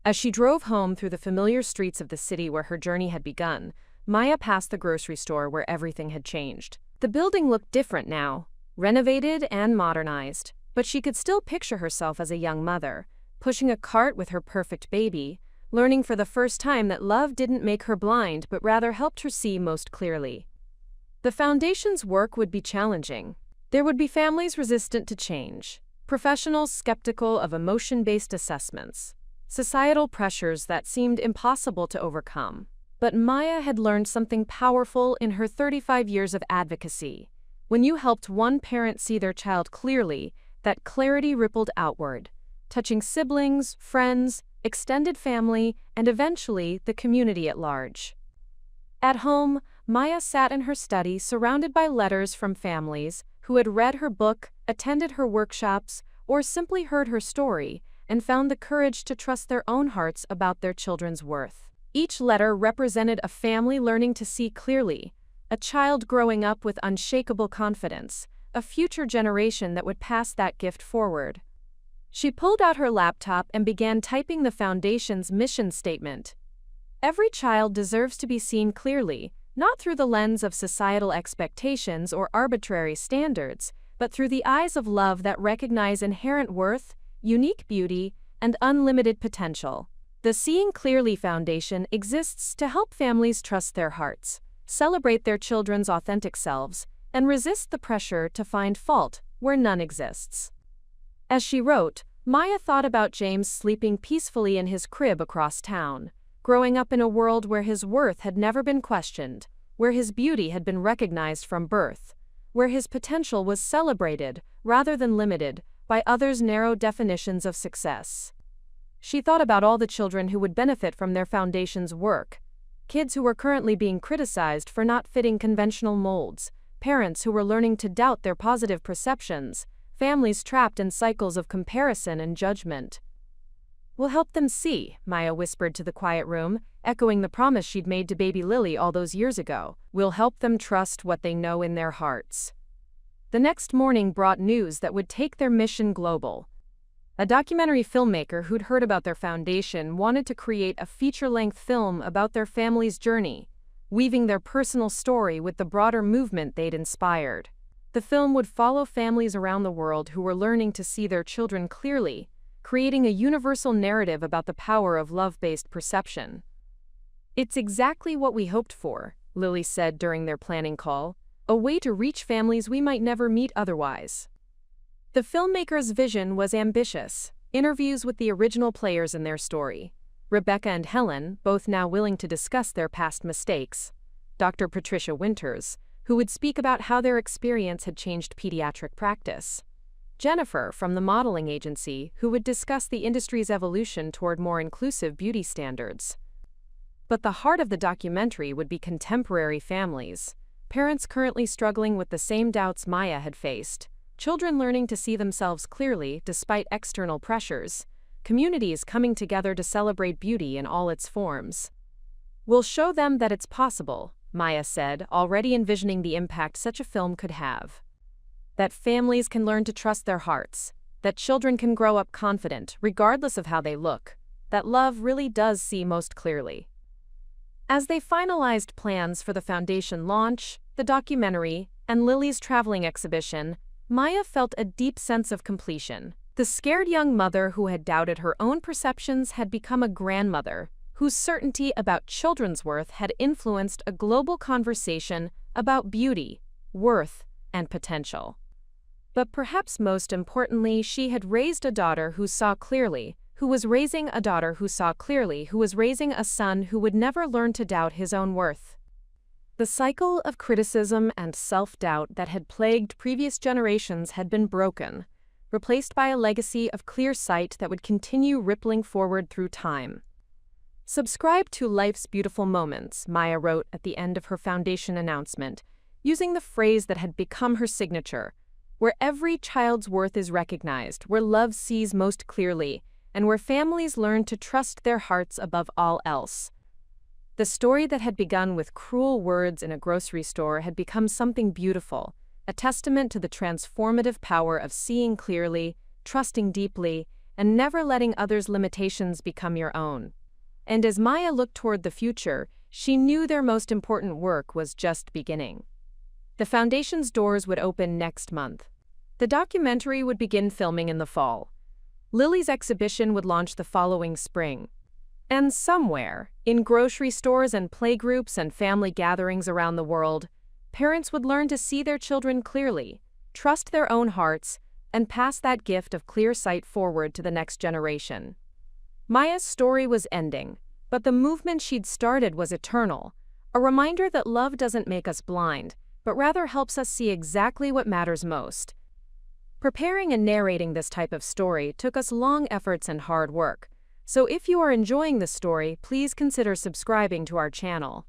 As she drove home through the familiar streets of the city where her journey had begun, Maya passed the grocery store where everything had changed. The building looked different now, renovated and modernized, but she could still picture herself as a young mother, pushing a cart with her perfect baby, learning for the first time that love didn't make her blind but rather helped her see most clearly. The foundation's work would be challenging. There would be families resistant to change, professionals skeptical of emotion-based assessments, societal pressures that seemed impossible to overcome. But Maya had learned something powerful in her 35 years of advocacy. When you helped one parent see their child clearly, that clarity rippled outward, touching siblings, friends, extended family, and eventually the community at large. At home, Maya sat in her study surrounded by letters from families who had read her book, attended her workshops, or simply heard her story, and found the courage to trust their own hearts about their children's worth. Each letter represented a family learning to see clearly, a child growing up with unshakable confidence, a future generation that would pass that gift forward. She pulled out her laptop and began typing the foundation's mission statement. Every child deserves to be seen clearly, not through the lens of societal expectations or arbitrary standards, but through the eyes of love that recognize inherent worth, unique beauty, and unlimited potential. The Seeing Clearly Foundation exists to help families trust their hearts, celebrate their children's authentic selves, and resist the pressure to find fault where none exists. As she wrote, Maya thought about James sleeping peacefully in his crib across town, growing up in a world where his worth had never been questioned, where his beauty had been recognized from birth, where his potential was celebrated, rather than limited, by others' narrow definitions of success. She thought about all the children who would benefit from their foundation's work. Kids who were currently being criticized for not fitting conventional molds, parents who were learning to doubt their positive perceptions, families trapped in cycles of comparison and judgment. "We'll help them see," Maya whispered to the quiet room, echoing the promise she'd made to baby Lily all those years ago. "We'll help them trust what they know in their hearts." The next morning brought news that would take their mission global. A documentary filmmaker who'd heard about their foundation wanted to create a feature-length film about their family's journey, weaving their personal story with the broader movement they'd inspired. The film would follow families around the world who were learning to see their children clearly, creating a universal narrative about the power of love-based perception. "It's exactly what we hoped for," Lily said during their planning call, "a way to reach families we might never meet otherwise." The filmmaker's vision was ambitious: interviews with the original players in their story, Rebecca and Helen, both now willing to discuss their past mistakes, Dr. Patricia Winters, who would speak about how their experience had changed pediatric practice, Jennifer from the modeling agency, who would discuss the industry's evolution toward more inclusive beauty standards. But the heart of the documentary would be contemporary families, parents currently struggling with the same doubts Maya had faced, children learning to see themselves clearly despite external pressures, communities coming together to celebrate beauty in all its forms. "We'll show them that it's possible," Maya said, already envisioning the impact such a film could have. That families can learn to trust their hearts, that children can grow up confident, regardless of how they look, that love really does see most clearly. As they finalized plans for the foundation launch, the documentary, and Lily's traveling exhibition, Maya felt a deep sense of completion. The scared young mother who had doubted her own perceptions had become a grandmother, whose certainty about children's worth had influenced a global conversation about beauty, worth, and potential. But perhaps most importantly, she had raised a daughter who saw clearly, who was raising a daughter who saw clearly, who was raising a son who would never learn to doubt his own worth. The cycle of criticism and self-doubt that had plagued previous generations had been broken, replaced by a legacy of clear sight that would continue rippling forward through time. "Subscribe to Life's Beautiful Moments," Maya wrote at the end of her foundation announcement, using the phrase that had become her signature, "where every child's worth is recognized, where love sees most clearly, and where families learn to trust their hearts above all else." The story that had begun with cruel words in a grocery store had become something beautiful, a testament to the transformative power of seeing clearly, trusting deeply, and never letting others' limitations become your own. And as Maya looked toward the future, she knew their most important work was just beginning. The foundation's doors would open next month. The documentary would begin filming in the fall. Lily's exhibition would launch the following spring. And somewhere, in grocery stores and playgroups and family gatherings around the world, parents would learn to see their children clearly, trust their own hearts, and pass that gift of clear sight forward to the next generation. Maya's story was ending, but the movement she'd started was eternal, a reminder that love doesn't make us blind, but rather helps us see exactly what matters most. Preparing and narrating this type of story took us long efforts and hard work, so if you are enjoying this story, please consider subscribing to our channel.